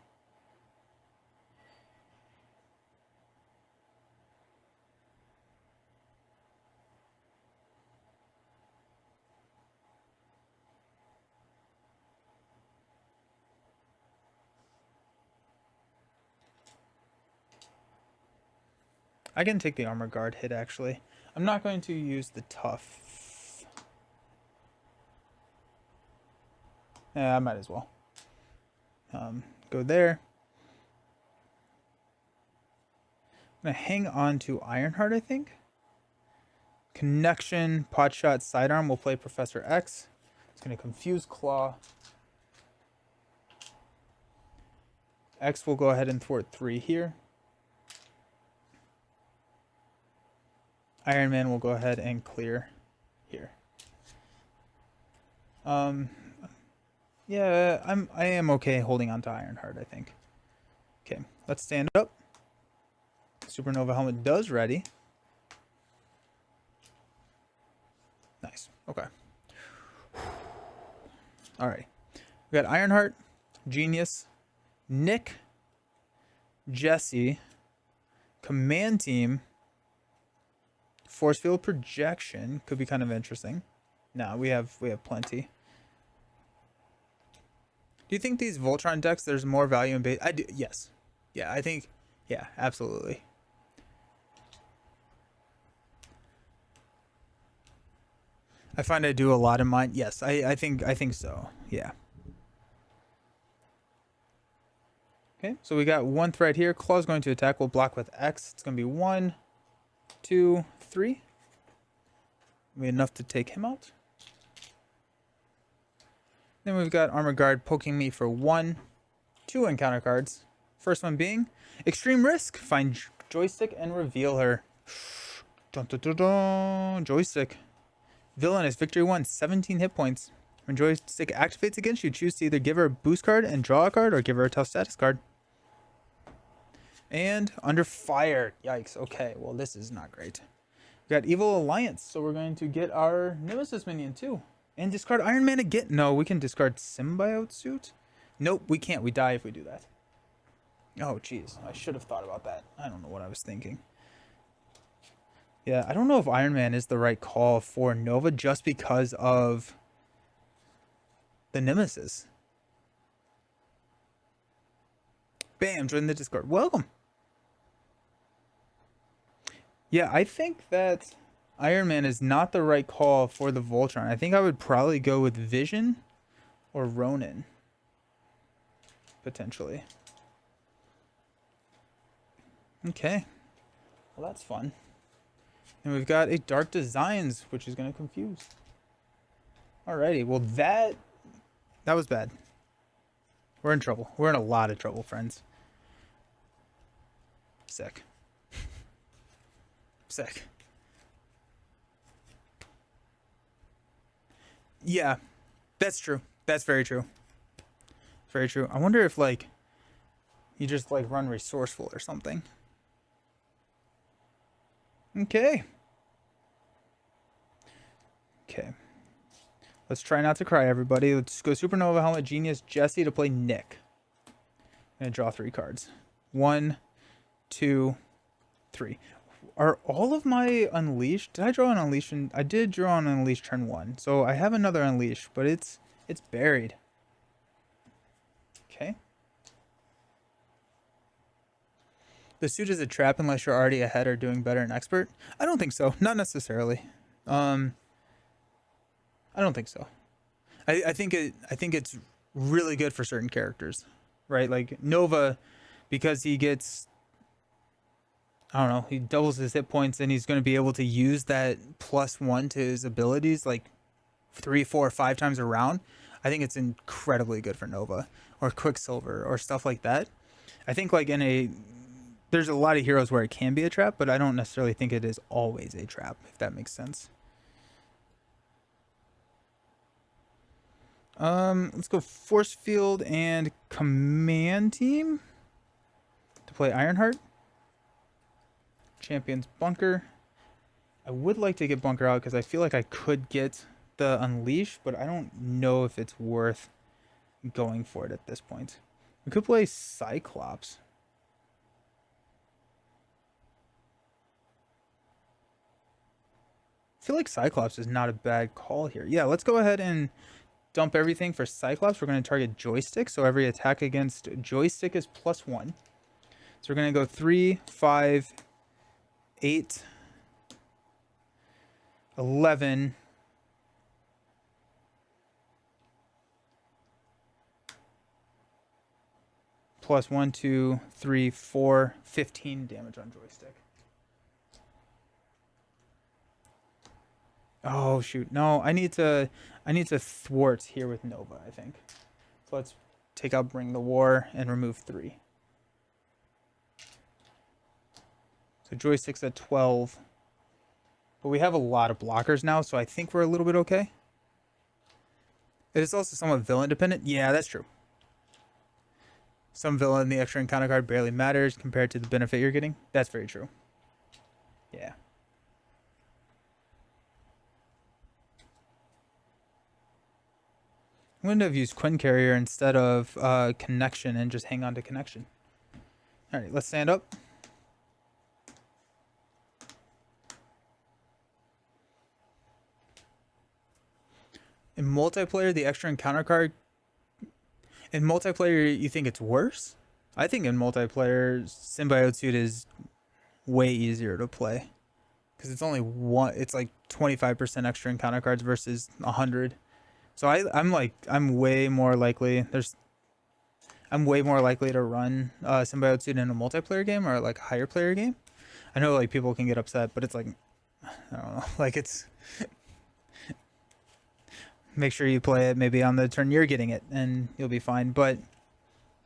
I can take the armor guard hit, actually. I'm not going to use the tough. Yeah, I might as well. Go there. I'm going to hang on to Ironheart, I think. Connection, pot shot, sidearm will play Professor X. It's going to confuse Klaw. X will go ahead and thwart 3 here. Iron Man will go ahead and clear here. Yeah, I am okay holding on to Ironheart, I think. Okay, let's stand up. Supernova helmet does ready. Nice. Okay. All right. We got Ironheart, Genius, Nick, Jesse, Command Team, Force Field Projection could be kind of interesting. No, we have plenty. Do you think these Voltron decks there's more value in base? I do. Yes. Yeah, I think. Yeah, absolutely. I find I do a lot in mine. Yes, I think so. Yeah. Okay, so we got one threat here. Claw's going to attack. We'll block with X. It's going to be 1, 2, 3. Be enough to take him out. Then we've got Armor Guard poking me for 1, 2 encounter cards. First one being Extreme Risk. Find Joystick and reveal her. Dun, dun, dun, dun. Joystick. Villainous. Victory 1. 17 hit points. When Joystick activates against you, choose to either give her a boost card and draw a card or give her a tough status card. And Under Fire. Yikes. Okay, well, this is not great. We got Evil Alliance, so we're going to get our Nemesis minion too. And discard Iron Man again. No, we can discard Symbiote Suit. Nope, we can't. We die if we do that. Oh, jeez. I should have thought about that. I don't know what I was thinking. Yeah, I don't know if Iron Man is the right call for Nova just because of the Nemesis. Bam, join the Discord. Welcome. Yeah, I think that Iron Man is not the right call for the Voltron. I think I would probably go with Vision or Ronin. Potentially. Okay. Well, that's fun. And we've got a Dark Designs, which is going to confuse. Alrighty, well that was bad. We're in trouble. We're in a lot of trouble, friends. Sick. Sick. Yeah, that's true. That's very true. Very true. I wonder if, like, you just, like, run Resourceful or something. Okay. Okay. Let's try not to cry, everybody. Let's go Supernova Helmet, Genius, Jesse to play Nick. I'm going to draw 3 cards. 1, 2, 3. Are all of my Unleashed? Did I draw an Unleash? I did draw an Unleash turn 1. So I have another Unleash, but it's buried. Okay. The suit is a trap unless you're already ahead or doing better in Expert. I don't think so. Not necessarily. I don't think so. I think it's really good for certain characters, right? Like Nova, because he gets, I don't know, he doubles his hit points and he's going to be able to use that +1 to his abilities like 3, 4, 5 times around. I think it's incredibly good for Nova or Quicksilver or stuff like that. I think like there's a lot of heroes where it can be a trap, but I don't necessarily think it is always a trap, if that makes sense. Let's go Force Field and Command Team to play Ironheart. Champion's Bunker. I would like to get Bunker out because I feel like I could get the Unleash, but I don't know if it's worth going for it at this point. We could play Cyclops. I feel like Cyclops is not a bad call here. Yeah, let's go ahead and dump everything for Cyclops. We're going to target Joystick, so every attack against Joystick is +1. So we're going to go 3, 5, 8, 11, plus 1, 2, 3, 4, 15 damage on joystick. Oh shoot. No, I need to thwart here with Nova, I think. So let's take out Bring the War and remove 3. So joystick's at 12. But we have a lot of blockers now, so I think we're a little bit okay. It is also somewhat villain dependent. Yeah, that's true. Some villain, the extra encounter card barely matters compared to the benefit you're getting. That's very true. Yeah. I'm going to have used Quinn Carrier instead of Connection and just hang on to Connection. Alright, let's stand up. In multiplayer, the extra encounter card... In multiplayer, you think it's worse? I think in multiplayer, Symbiote Suit is way easier to play. Because it's only one... It's like 25% extra encounter cards versus 100. So I'm way more likely... I'm way more likely to run Symbiote Suit in a multiplayer game or like a higher player game. I know like people can get upset, but it's like... I don't know. Like it's... Make sure you play it maybe on the turn you're getting it and you'll be fine. But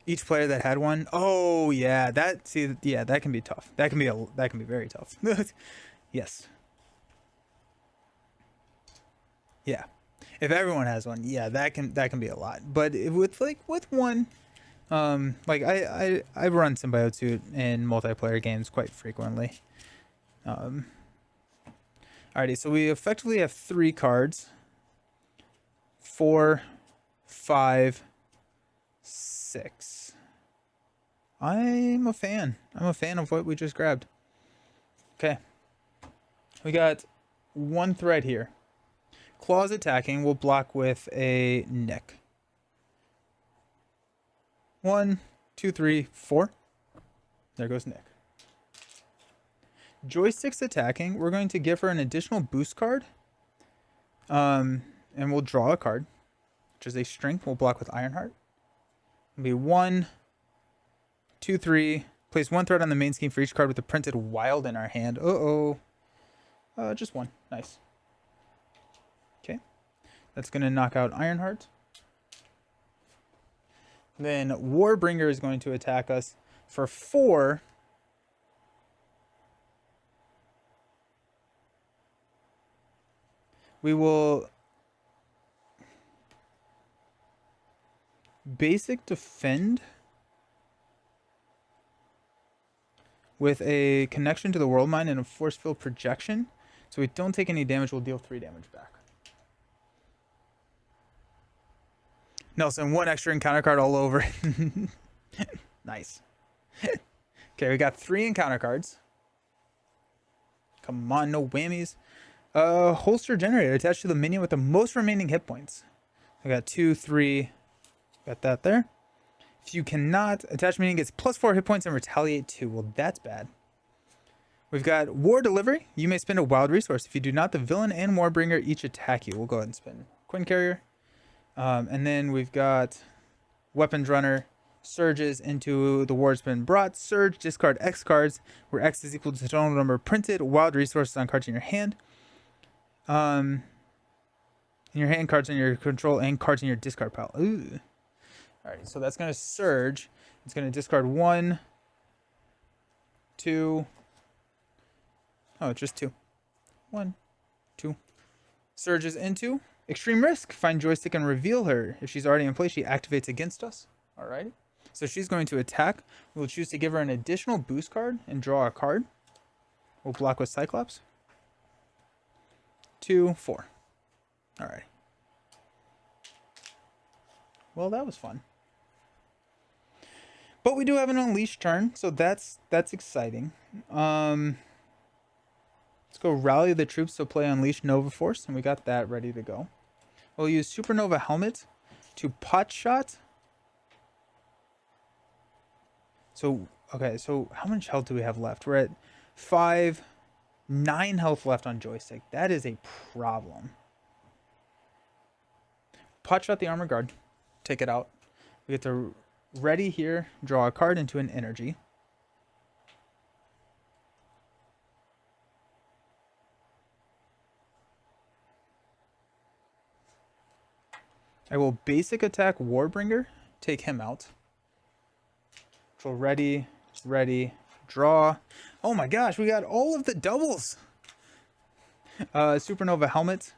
each player that had one, oh yeah, that can be tough. That can be very tough. Yes. Yeah. If everyone has one, yeah, that can be a lot. But with one, like I run Symbiote Suit in multiplayer games quite frequently. Alrighty, so we effectively have 3 cards. 4, 5, 6. I'm a fan. I'm a fan of what we just grabbed. Okay. We got 1 threat here. Klaw's attacking. We'll block with a Nick. 1, 2, 3, 4. There goes Nick. Joystick's attacking. We're going to give her an additional boost card. And we'll draw a card, which is a strength. We'll block with Ironheart. It'll be 1, 2, 3. Place 1 threat on the main scheme for each card with the printed wild in our hand. Just 1. Nice. Okay. That's going to knock out Ironheart. Then Warbringer is going to attack us for 4. We will... Basic defend with a connection to the world mine and a force field projection. So we don't take any damage, we'll deal 3 damage back. Nelson, 1 extra encounter card all over. Nice. Okay, we got 3 encounter cards. Come on, no whammies. Holster generator attached to the minion with the most remaining hit points. I got 2, 3... Got that there. If you cannot, attach minion gets +4 hit points and retaliate 2. Well, that's bad. We've got War Delivery. You may spend a wild resource. If you do not, the villain and Warbringer each attack you. We'll go ahead and spend Quinn Carrier. And then we've got Weapons Runner. Surges into the ward's been brought. Surge, discard X cards, where X is equal to the total number printed wild resources on cards in your hand. In your hand, cards in your control, and cards in your discard pile. Ooh. Alright, so that's going to surge. It's going to discard 1, 2. Oh, just 2. 1, 2. Surges into Extreme Risk. Find joystick and reveal her. If she's already in play, she activates against us. Alright. So she's going to attack. We'll choose to give her an additional boost card and draw a card. We'll block with Cyclops. 2, 4. Alright. Well, that was fun. But we do have an Unleash turn, so that's exciting. Let's go Rally the Troops to play Unleash Nova Force, and we got that ready to go. We'll use Supernova Helmet to Pot Shot. So, okay, so how much health do we have left? We're at 5, 9 health left on joystick. That is a problem. Pot shot the armor guard. Take it out. We get to ready here. Draw a card into an energy. I will basic attack Warbringer. Take him out. So ready, draw. Oh my gosh, we got all of the doubles. Supernova Helmet.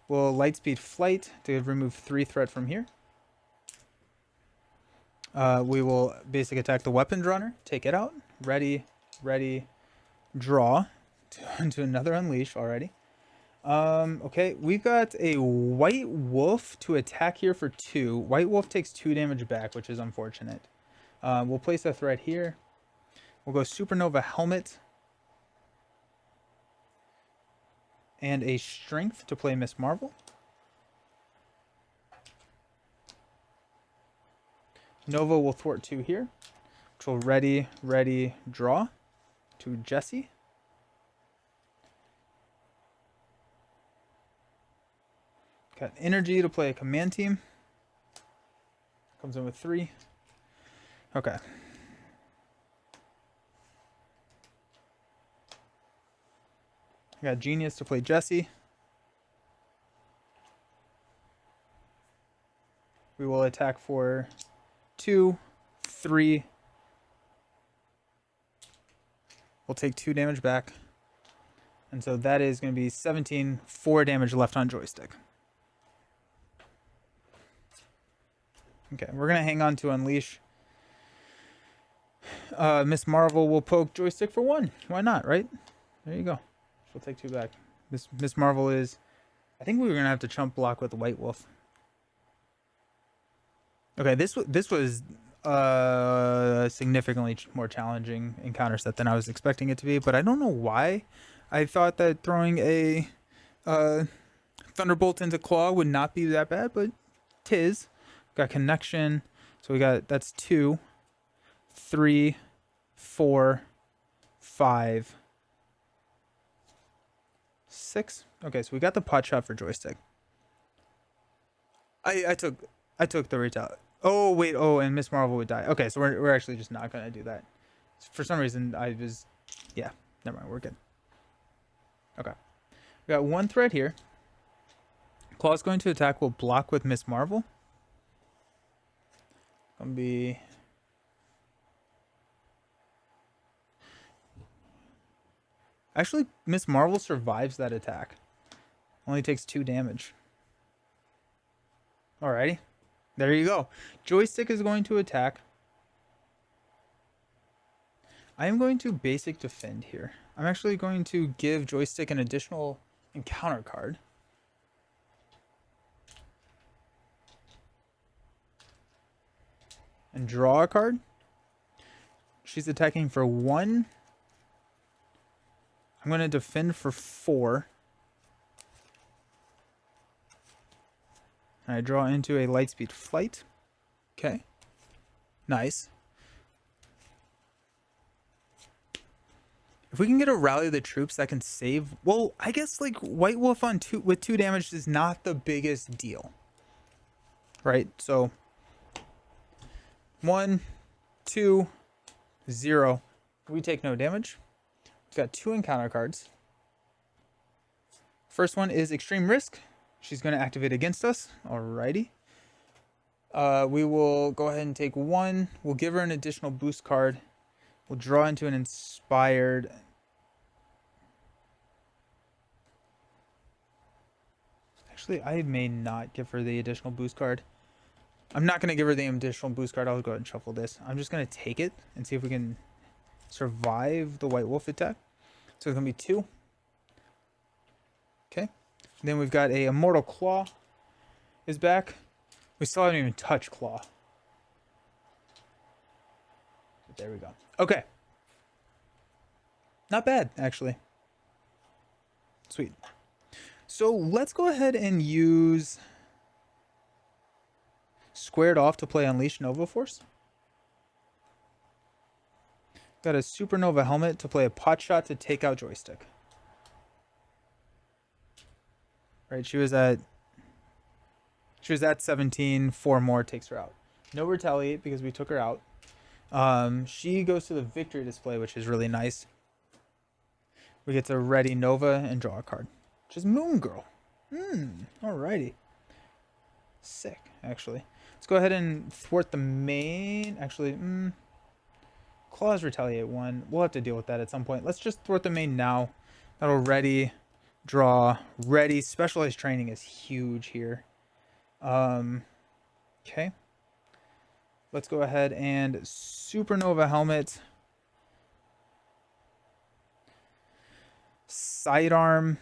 Will Lightspeed Flight to remove 3 threat from here. We will basic attack the Weapons Runner. Take it out. Ready, draw. To another Unleash already. Okay, we've got a White Wolf to attack here for 2. White Wolf takes 2 damage back, which is unfortunate. We'll place a threat here. We'll go Supernova Helmet. And a Strength to play Miss Marvel. Nova will thwart 2 here. Which will ready, draw to Jesse. Got energy to play a command team. Comes in with 3. Okay. I got Genius to play Jesse. We will attack for 2, 3. We'll take 2 damage back. And so that is going to be 17, 4 damage left on joystick. Okay, we're going to hang on to Unleash. Miss Marvel will poke joystick for 1. Why not, right? There you go. She'll take 2 back. Miss Marvel is... I think we were going to have to chump block with the White Wolf. Okay, this was significantly more challenging encounter set than I was expecting it to be, but I don't know why I thought that throwing a Thunderbolt into Klaw would not be that bad, but 'tis. Got connection, so we got, that's 2, 3, 4, 5, 6. Okay, so we got the pot shot for joystick. I took the retail. Oh wait, and Miss Marvel would die. Okay, so we're actually just not gonna do that. For some reason yeah, never mind, we're good. Okay, we got 1 threat here. Claw's going to attack. Will block with Miss Marvel. Gonna be actually Miss Marvel survives that attack. Only takes 2 damage. Alrighty. There you go. Joystick is going to attack. I am going to basic defend here. I'm actually going to give joystick an additional encounter card. And draw a card. She's attacking for 1. I'm going to defend for 4. And I draw into a Lightspeed Flight. Okay. Nice. If we can get a Rally the Troops that can save... Well, I guess like White Wolf on 2 with 2 damage is not the biggest deal. Right? So... 1, 2, 0. We take no damage. We've got 2 encounter cards. First one is Extreme Risk. She's going to activate against us. Alrighty. We will go ahead and take 1. We'll give her an additional boost card. We'll draw into an Inspired. Actually, I may not give her the additional boost card. I'm not going to give her the additional boost card. I'll go ahead and shuffle this. I'm just going to take it and see if we can survive the White Wolf attack. So it's going to be 2. Okay. Then we've got a Immortal Claw is back. We still haven't even touched Klaw. But there we go. Okay. Not bad, actually. Sweet. So let's go ahead and use Squared Off to play Unleash Nova Force. Got a Supernova Helmet to play a Pot Shot to take out joystick. Right, she was at 17. 4 more takes her out. No retaliate because we took her out. She goes to the victory display, which is really nice. We get to ready Nova and draw a card. Which is Moon Girl. Alrighty. Sick, actually. Let's go ahead and thwart the main. Actually, Claws retaliate 1. We'll have to deal with that at some point. Let's just thwart the main now. That'll ready, draw, ready. Specialized training is huge here. Okay. Let's go ahead and Supernova Helmet. Sidearm.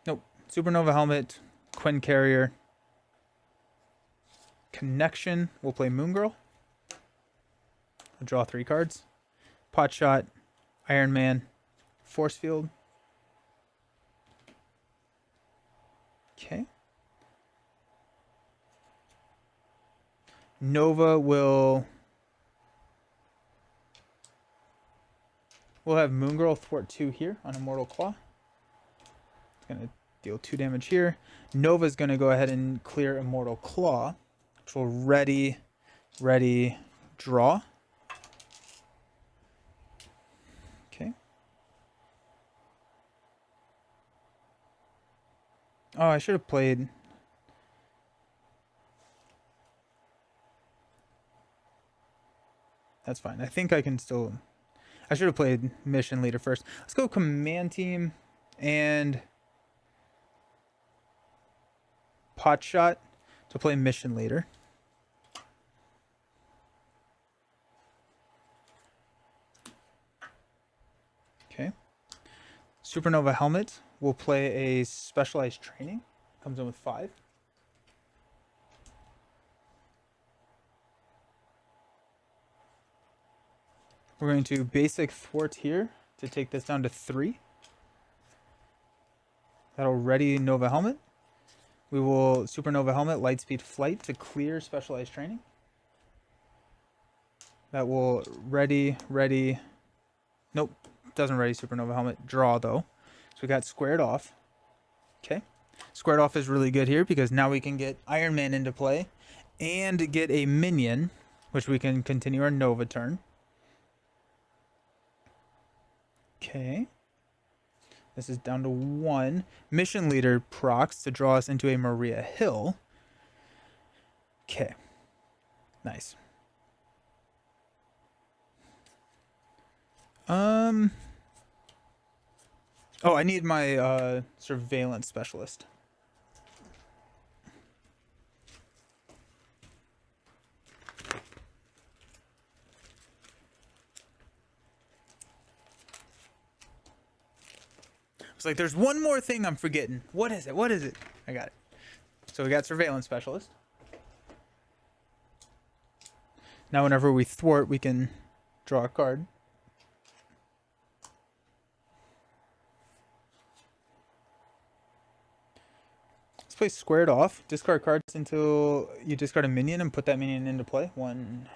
Nope. Supernova Helmet. Quinn Carrier. Connection. We'll play Moon Girl. I'll draw 3 cards. Pot Shot. Iron Man. Force Field. Okay. Nova will... We'll have Moon Girl thwart 2 here on Immortal Claw. It's going to deal 2 damage here. Nova's going to go ahead and clear Immortal Claw, which will ready, draw. Okay. Oh, I should have played... That's fine. I think I can still... I should have played Mission Leader first. Let's go Command Team and Pot Shot to play Mission Leader. Okay. Supernova Helmet will play a Specialized Training. Comes in with 5. We're going to basic thwart here to take this down to 3. That'll ready Nova Helmet. We will Supernova Helmet, Lightspeed Flight to clear Specialized Training. That will ready. Nope, doesn't ready Supernova Helmet. Draw though. So we got Squared Off. Okay. Squared Off is really good here because now we can get Iron Man into play and get a minion, which we can continue our Nova turn. Okay. This is down to 1. Mission Leader procs to draw us into a Maria Hill. Okay. Nice. Oh, I need my Surveillance Specialist. It's like there's one more thing I'm forgetting. What is it? What is it? I got it. So we got Surveillance Specialist. Now whenever we thwart, we can draw a card. Let's play Squared Off. Discard cards until you discard a minion and put that minion into play. 1.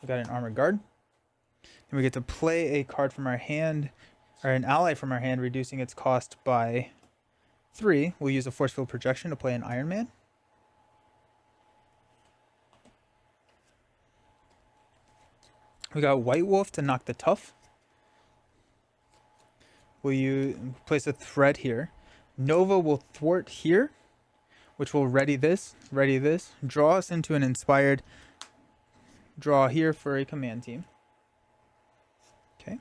We got an Armored Guard. And we get to play a card from our hand, or an ally from our hand, reducing its cost by 3. We'll use a Force Field Projection to play an Iron Man. We got White Wolf to knock the Tough. Will place a threat here. Nova will thwart here, which will ready this, draw us into an inspired draw here for a command team. Okay.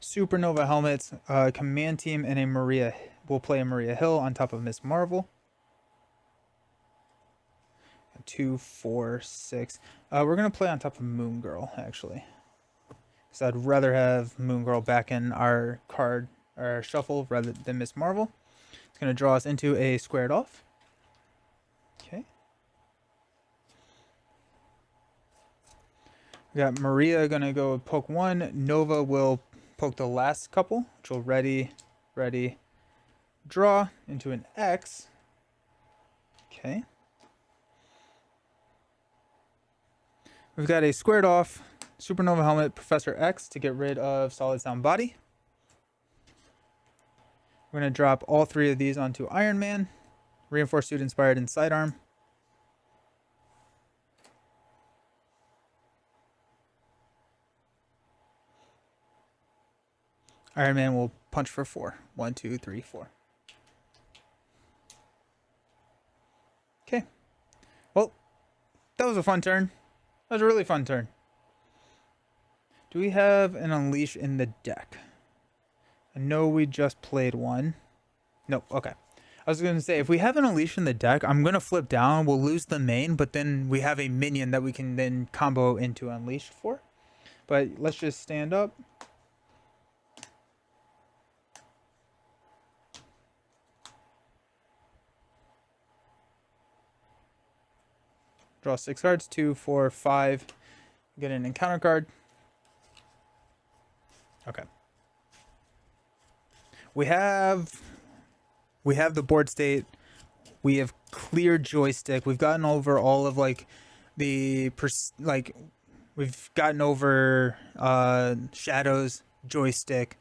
Supernova Helmets, command team, and a Maria. We'll play a Maria Hill on top of Miss Marvel. 2, 4, 6. We're going to play on top of Moon Girl, actually. Because I'd rather have Moon Girl back in our card, our shuffle, rather than Miss Marvel. It's going to draw us into a Squared Off. Okay. We got Maria going to go poke 1. Nova will poke the last couple, which will ready, draw into an X. Okay. We've got a squared off Supernova Helmet Professor X to get rid of Solid Sound Body. We're going to drop all 3 of these onto Iron Man. Reinforced Suit Inspired and Sidearm. Iron Man will punch for 4. 1, 2, 3, 4. Okay. Well, that was a fun turn. That was a really fun turn. Do we have an Unleash in the deck? I know we just played one. Nope, okay. I was going to say, if we have an Unleash in the deck, I'm going to flip down. We'll lose the main, but then we have a minion that we can then combo into Unleash for. But let's just stand up. Draw 6 cards, 2, 4, 5. Get an encounter card. Okay. We have the board state. We have clear joystick. We've gotten over all of like we've gotten over shadows, joystick.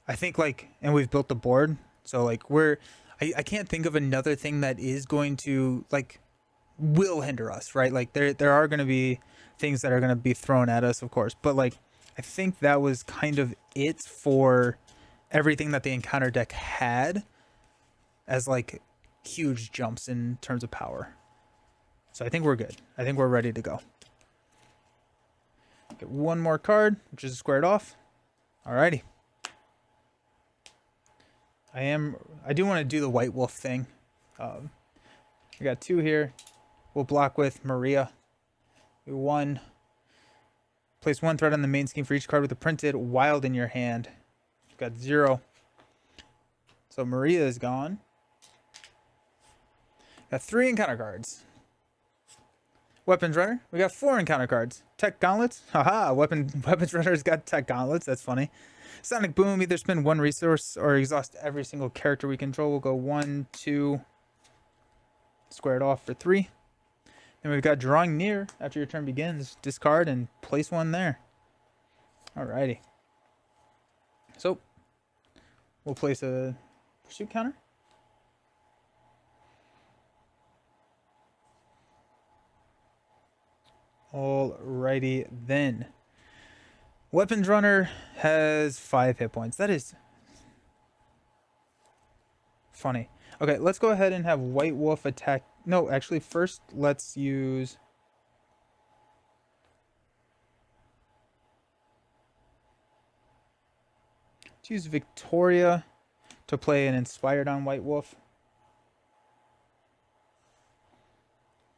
I think and we've built the board. So I can't think of another thing that is going to will hinder us, right? Like there are going to be things that are going to be thrown at us, of course, but I think that was kind of it for everything that the encounter deck had as huge jumps in terms of power. So I think we're good. I think we're ready to go. Get one more card, which is squared off. Alrighty. I do want to do the White Wolf thing. We got 2 here. We'll block with Maria. 1. Place 1 threat on the main scheme for each card with a printed wild in your hand. We've got 0. So Maria is gone. Got 3 encounter cards. Weapons Runner. We got 4 encounter cards. Tech Gauntlets. Haha, Weapons Runner's got Tech Gauntlets. That's funny. Sonic Boom. Either spend 1 resource or exhaust every single character we control. We'll go 1, 2. Square it off for 3. And we've got Drawing Near. After your turn begins, discard and place 1 there. Alrighty. So, we'll place a pursuit counter. Alrighty then. Weapons Runner has 5 hit points. That is funny. Okay, let's go ahead and have White Wolf attack. No, actually, first let's use... Let's use Victoria to play an Inspired on White Wolf.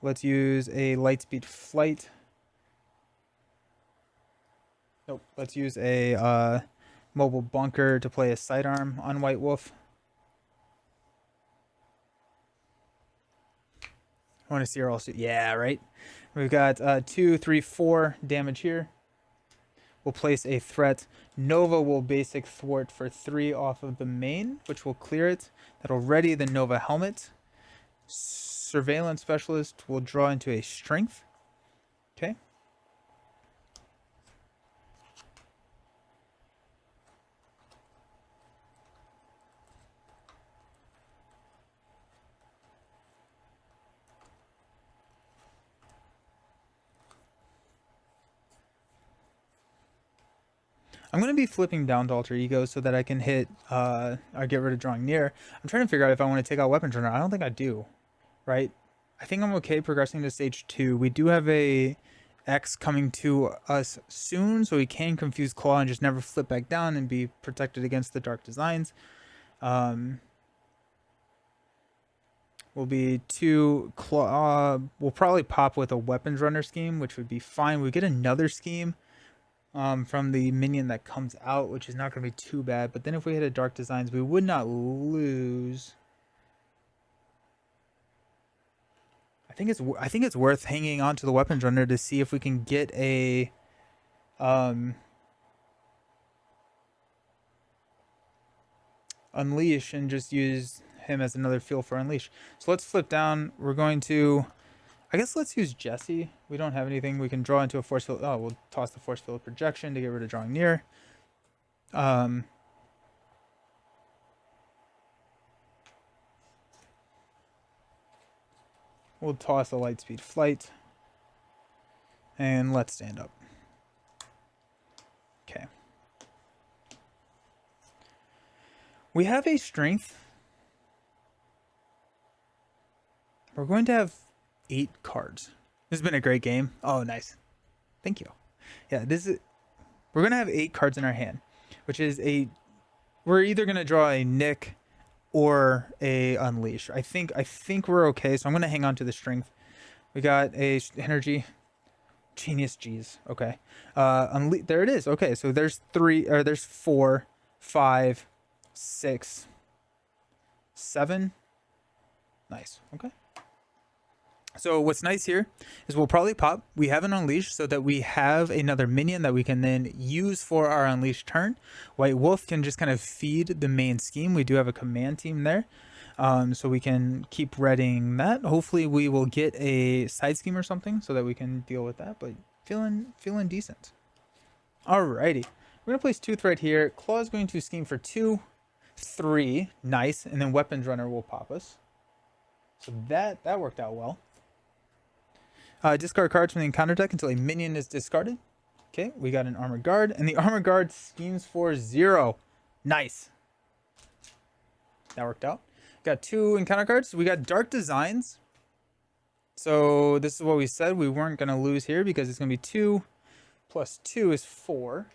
Let's use a Lightspeed Flight. Nope, let's use a Mobile Bunker to play a Sidearm on White Wolf. I want to see her also. Yeah, right. We've got 2, 3, 4 damage here. We'll place a threat. Nova will basic thwart for 3 off of the main, which will clear it. That'll ready the Nova helmet. Surveillance Specialist will draw into a strength. Okay. I'm going to be flipping down to Alter Ego so that I can hit, or get rid of Drawing Near. I'm trying to figure out if I want to take out Weapons Runner. I don't think I do, right? I think I'm okay progressing to stage 2. We do have a X coming to us soon, so we can confuse Klaw and just never flip back down and be protected against the Dark Designs. Will be 2 Klaw. We'll probably pop with a Weapons Runner scheme, which would be fine. We get another scheme from the minion that comes out, which is not going to be too bad. But then if we hit a Dark Designs, we would not lose. I think it's worth hanging on to the Weapons Runner to see if we can get a Unleash and just use him as another fuel for Unleash. So let's flip down. We're going to... I guess let's use Jesse. We don't have anything. We can draw into a force field. Oh, we'll toss the force field projection to get rid of drawing near. We'll toss a light speed flight. And let's stand up. Okay. We have a strength. We're going to have 8 cards. This has been a great game. Oh, nice. Thank you. Yeah, we're going to have 8 cards in our hand, which is we're either going to draw a Nick or a Unleash. I think we're okay, so I'm going to hang on to the strength. We got a energy. Genius G's. Okay. There it is. Okay, so there's 4, 5, 6, 7. Nice. Okay. So what's nice here is we'll probably pop. We have an Unleash so that we have another minion that we can then use for our Unleash turn. White Wolf can just kind of feed the main scheme. We do have a command team there. So we can keep readying that. Hopefully we will get a side scheme or something so that we can deal with that. But feeling decent. Alrighty. We're going to place Tooth right here. Klaw is going to scheme for 2, 3. Nice. And then Weapons Runner will pop us. So that worked out well. Discard cards from the encounter deck until a minion is discarded. Okay, we got an Armored Guard. And the Armored Guard schemes for 0. Nice. That worked out. Got 2 encounter cards. We got Dark Designs. So this is what we said. We weren't going to lose here because it's going to be 2 plus 2 is 4.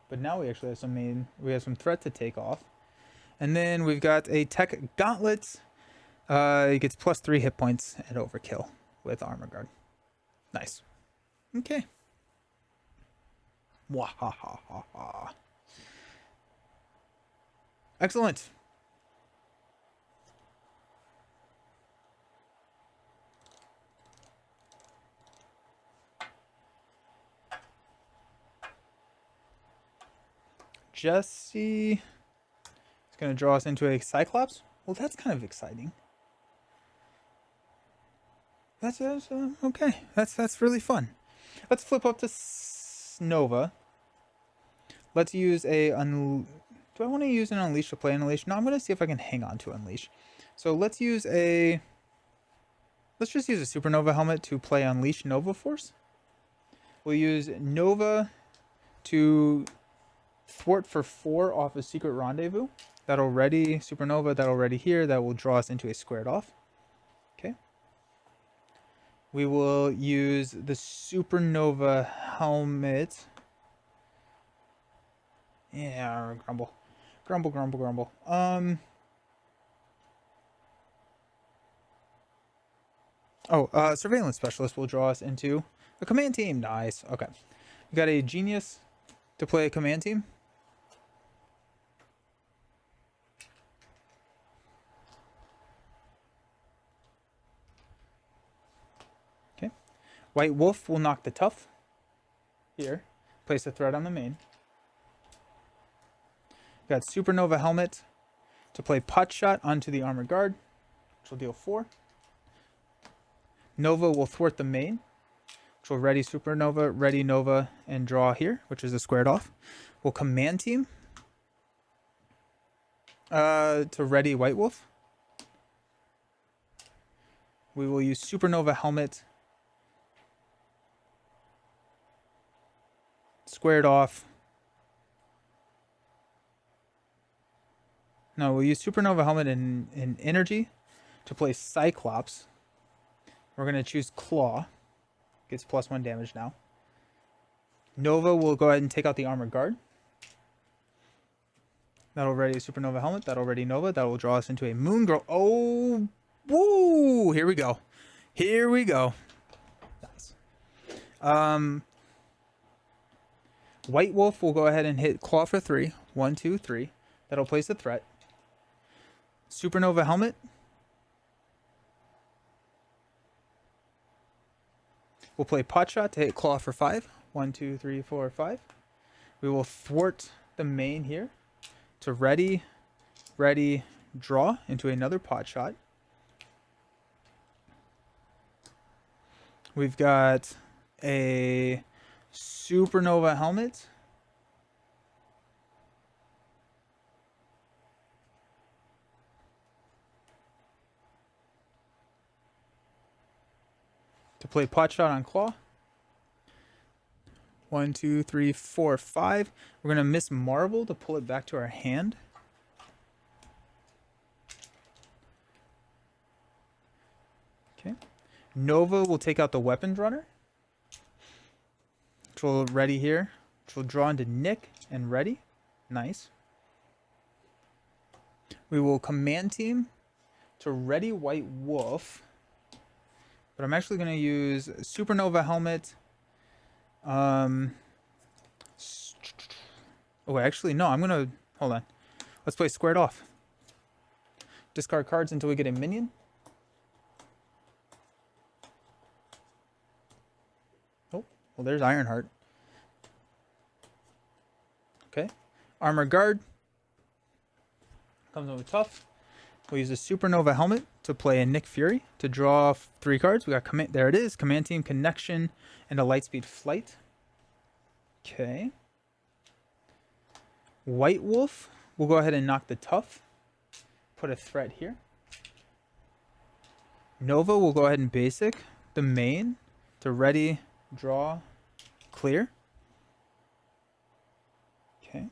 But now we actually have we have some threat to take off. And then we've got a Tech Gauntlet. It gets plus 3 hit points at Overkill with Armor Guard. Nice. Okay. Wahahaha. Excellent. Jesse is going to draw us into a Cyclops. Well, that's kind of exciting. That's okay. That's really fun. Let's flip up to Nova. Let's use a do I want to use an Unleash to play an Unleash? No, I'm going to see if I can hang on to Unleash. So let's just use a Supernova helmet to play Unleash Nova Force. We'll use Nova to thwart for 4 off a Secret Rendezvous. Supernova, that already here. That will draw us into a squared off. Okay. We will use the Supernova helmet. Yeah, grumble. Surveillance Specialist will draw us into a command team. Nice. Okay. We got a Genius to play a command team. Okay. White Wolf will knock the Tough. Here. Place a threat on the main. Got Supernova Helmet to play Pot Shot onto the Armored Guard, which will deal 4. Nova will thwart the main, which will ready Supernova, ready Nova, and draw here, which is a squared off. We'll command team to ready White Wolf. We will use Supernova Helmet, squared off. No, we'll use Supernova Helmet in energy to play Cyclops. We're going to choose Klaw. Gets +1 damage now. Nova will go ahead and take out the Armored Guard. That'll ready a Supernova Helmet. That'll ready Nova. That will draw us into a Moon Girl. Oh, woo! Here we go. Nice. White Wolf will go ahead and hit Klaw for 3. 1, 2, 3. That'll place a threat. Supernova Helmet. We'll play Pot Shot to hit Klaw for 5. 1, 2, 3, 4, 5. We will thwart the main here to ready, draw into another Pot Shot. We've got a Supernova helmet. To play pot shot on Klaw. 1, 2, 3, 4, 5. We're going to miss Marble to pull it back to our hand. Okay. Nova will take out the Weapons Runner. Which will ready here. Which will draw into Nick and ready. Nice. We will Command Team to ready White Wolf. But I'm actually going to use Supernova Helmet. Oh, actually, no. I'm going to... Hold on. Let's play Squared Off. Discard cards until we get a minion. Oh, well, there's Ironheart. Okay. Armor Guard. Comes in with Tough. We'll use a Supernova Helmet to play a Nick Fury to draw 3 cards. We got there it is, Command Team Connection and a Lightspeed Flight. Okay. White Wolf. We'll go ahead and knock the Tough. Put a threat here. Nova will go ahead and basic the main to ready, draw, clear. Okay.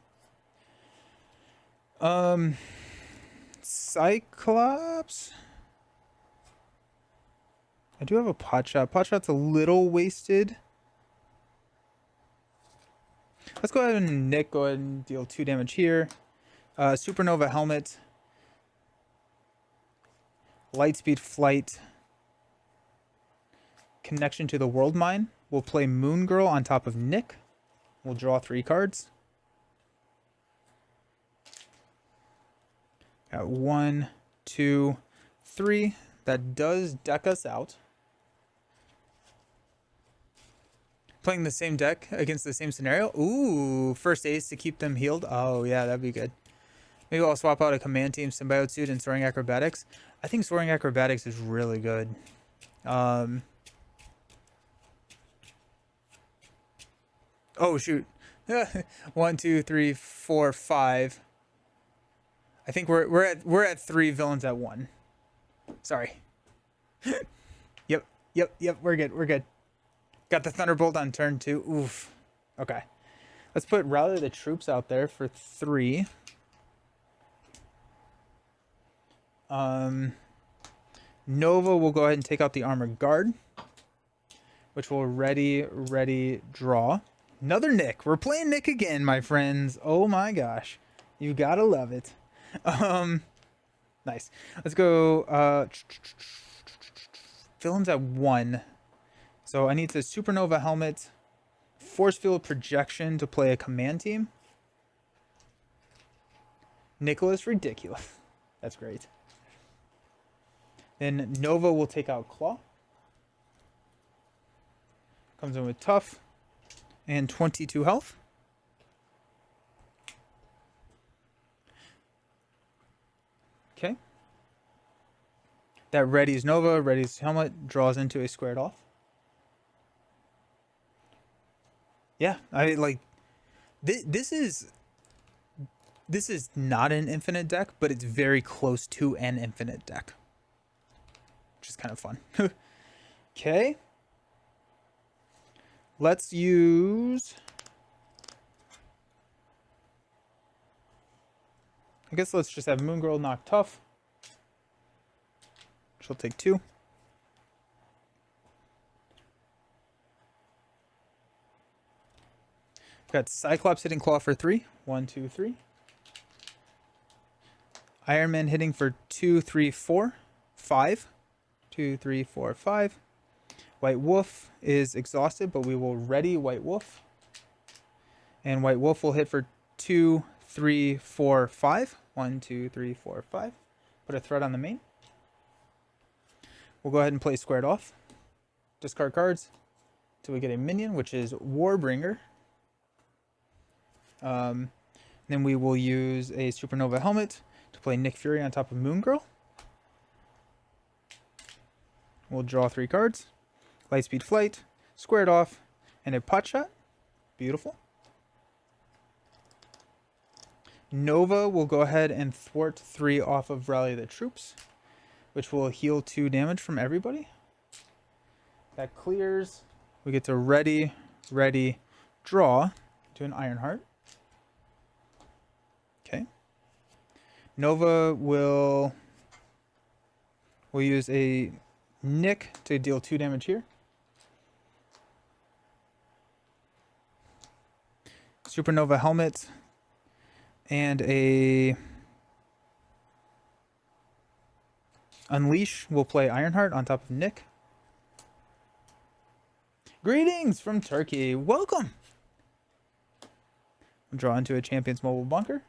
Cyclops. I do have a pot shot. Pot shot's a little wasted. Let's go ahead and Nick. Go ahead and deal 2 damage here. Supernova Helmet. Lightspeed Flight. Connection to the World Mine. We'll play Moon Girl on top of Nick. We'll draw 3 cards. Got 1, 2, 3. That does deck us out. Playing the same deck against the same scenario. Ooh, first ace to keep them healed. Oh, yeah, that'd be good. Maybe I'll swap out a Command Team Symbiote Suit and Soaring Acrobatics. I think Soaring Acrobatics is really good. Oh, shoot. 1, 2, 3, 4, 5. I think we're at 3 villains at 1. Sorry. Yep. We're good. Got the Thunderbolt on turn 2. Oof. Okay. Let's put Rally the Troops out there for 3. Nova will go ahead and take out the Armor Guard, which will ready, draw. Another Nick. We're playing Nick again, my friends. Oh my gosh. You gotta love it. Nice. Let's go villains at 1. So I need the Supernova Helmet, Force Field Projection to play a Command Team. Nicholas Ridiculous. That's great. Then Nova will take out Klaw. Comes in with Tough and 22 health. Okay. That readies Nova, readies Helmet, draws into a Squared Off. Yeah, I like this is not an infinite deck, but it's very close to an infinite deck, which is kind of fun. Okay, let's use, I guess let's just have Moon Girl knock Tough. She'll take 2. Got Cyclops hitting Claw for 3. 1, 2, 3. Iron Man hitting for 2, 3, 4, 5. 2, 3, 4, 5. White Wolf is exhausted, but we will ready White Wolf. And White Wolf will hit for 2, 3, 4, 5. 1, 2, 3, 4, 5. Put a threat on the main. We'll go ahead and play Squared Off. Discard cards until we get a minion, which is Warbringer. Then we will use a Supernova Helmet to play Nick Fury on top of Moon Girl. We'll draw 3 cards. Lightspeed Flight, squared off, and a pot shot. Beautiful. Nova will go ahead and thwart 3 off of Rally the Troops, which will heal 2 damage from everybody. That clears. We get to ready, draw to an Ironheart. Okay. Nova will use a Nick to deal 2 damage here. Supernova Helmet and a Unleash will play Ironheart on top of Nick. Greetings from Turkey. Welcome. Draw into a Champion's Mobile Bunker.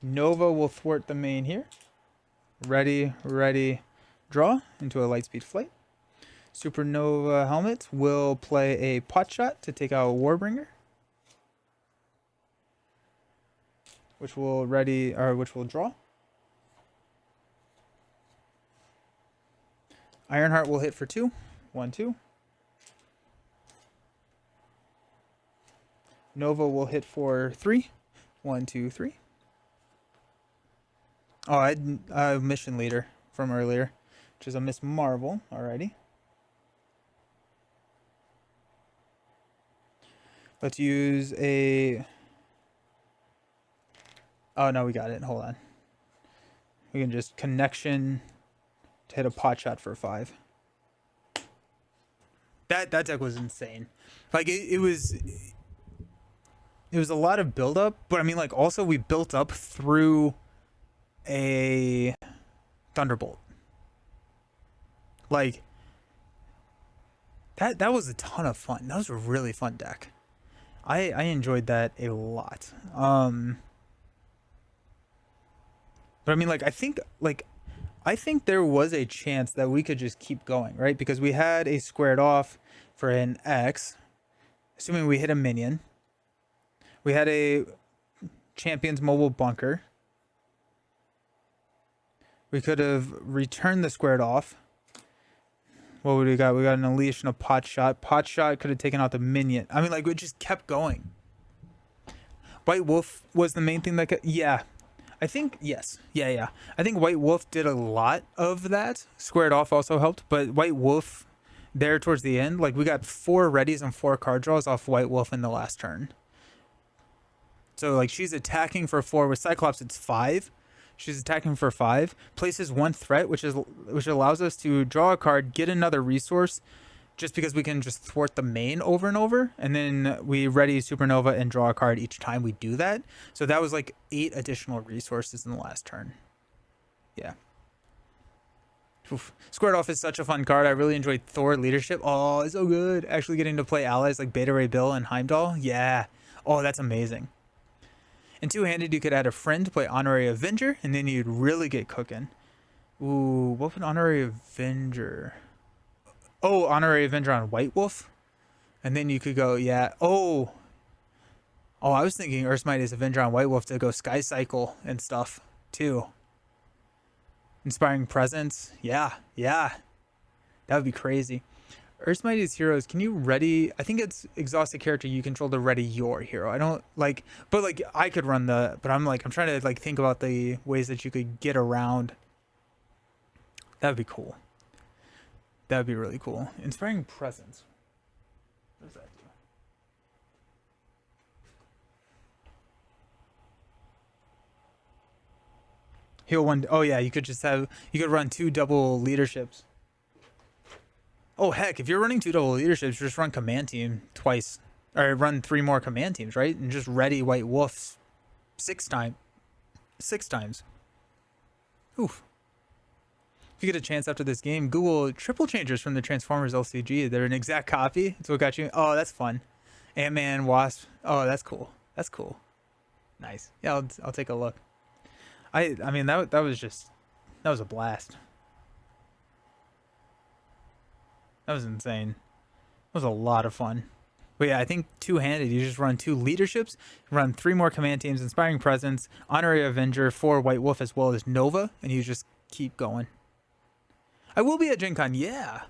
Nova will thwart the main here. Ready, draw into a Lightspeed Flight. Supernova Helmet will play a pot shot to take out Warbringer, which will draw. Ironheart will hit for 2. 1, 2. Nova will hit for 3. 1, 2, 3. Oh, I mission leader from earlier, which is a Miss Marvel. Alrighty. Let's use a... Oh, no, we got it. Hold on. We can just connection to hit a pot shot for 5. That deck was insane. Like, it was a lot of build up, but I mean, like, also we built up through a Thunderbolt. Like, that was a ton of fun. That was a really fun deck. I enjoyed that a lot. But I mean, like, I think there was a chance that we could just keep going, right? Because we had a squared off for an X, assuming we hit a minion. We had a Champion's Mobile Bunker. We could have returned the squared off. What would we got? We got an Unleash and a pot shot. Pot shot could have taken out the minion. I mean, like, we just kept going. White Wolf was the main thing that yeah. I think, yes. Yeah. I think White Wolf did a lot of that. Squared off also helped, but White Wolf there towards the end, like, we got 4 readies and 4 card draws off White Wolf in the last turn. So, like, she's attacking for 4. With Cyclops, it's 5. She's attacking for 5. Places 1 threat, which allows us to draw a card, get another resource, just because we can just thwart the main over and over, and then we ready Supernova and draw a card each time we do that. So that was like 8 additional resources in the last turn. Yeah. Oof. Squared off is such a fun card. I really enjoyed Thor leadership. Oh, it's so good. Actually getting to play allies like Beta Ray Bill and Heimdall. Yeah. Oh, that's amazing. And two-handed, you could add a friend to play Honorary Avenger, and then you'd really get cooking. Ooh, what would Honorary Avenger... Oh, Honorary Avenger on White Wolf. And then you could go, yeah. Oh, I was thinking Earth's Mightiest Avenger on White Wolf to go Sky Cycle and stuff, too. Inspiring Presence. Yeah. That would be crazy. Earth's Mightiest Heroes, can you ready... I think it's exhaust a character you control to ready your hero. I don't, like... But, like, I could run the... But I'm trying to, like, think about the ways that you could get around. That would be cool. That would be really cool. Inspiring Presence. What does that do? Heal 1... Oh, yeah, you could just have... You could run 2 double leaderships. Oh, heck, if you're running 2 double leaderships, just run command team twice. Or run 3 more command teams, right? And just ready White Wolf 6 times. Oof. If you get a chance after this game, Google Triple Changers from the Transformers LCG. They're an exact copy. That's what got you. Oh, that's fun. Ant-Man, Wasp. Oh, that's cool. That's cool. Nice. Yeah, I'll take a look. I mean, that was a blast. That was insane. That was a lot of fun. But yeah, I think two-handed, you just run 2 leaderships, run 3 more command teams, Inspiring Presence, Honorary Avenger, 4 White Wolf, as well as Nova, and you just keep going. I will be at Gen Con, yeah.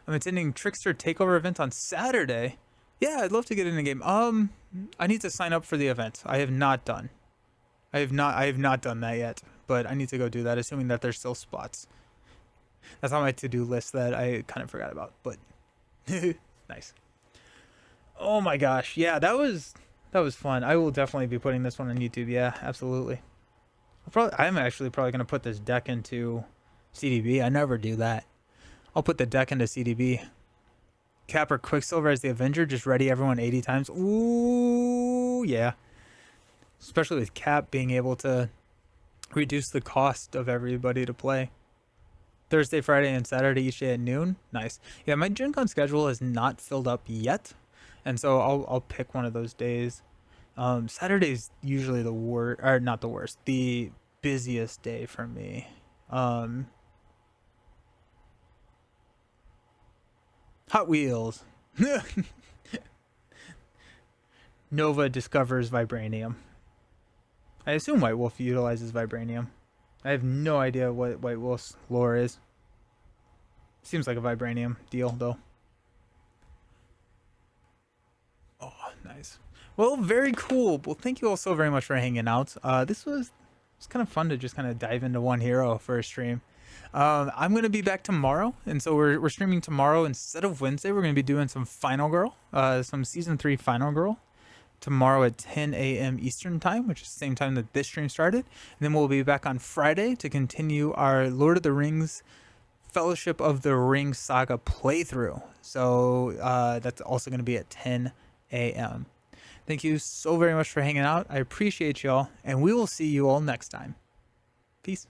I'm attending Trickster Takeover event on Saturday. Yeah, I'd love to get in a game. I need to sign up for the event. I have not done. I have not done that yet, but I need to go do that, assuming that there's still spots. That's on my to-do list that I kind of forgot about, but nice. Oh my gosh, yeah, that was fun. I will definitely be putting this one on YouTube. Yeah, absolutely. I'm actually probably gonna put this deck into CDB. I never do that. I'll put the deck into CDB. Cap or Quicksilver as the Avenger, just ready everyone 80 times. Ooh, yeah. Especially with Cap being able to reduce the cost of everybody to play. Thursday, Friday, and Saturday each day at noon. Nice. Yeah, my Gen Con schedule is not filled up yet, and so I'll pick one of those days. Saturday's usually the worst, or not the worst, the busiest day for me. Hot Wheels. Nova discovers vibranium. I assume White Wolf utilizes vibranium. I have no idea what White Wolf's lore is. Seems like a vibranium deal, though. Oh, nice. Well, very cool. Well, thank you all so very much for hanging out. This was kind of fun to just kind of dive into one hero for a stream. I'm going to be back tomorrow, and so we're streaming tomorrow instead of Wednesday. We're going to be doing some Final Girl, some Season 3 Final Girl tomorrow at 10 a.m. Eastern Time, which is the same time that this stream started. And then we'll be back on Friday to continue our Lord of the Rings Fellowship of the Ring Saga playthrough. So that's also going to be at 10 a.m. Thank you so very much for hanging out. I appreciate y'all, and we will see you all next time. Peace.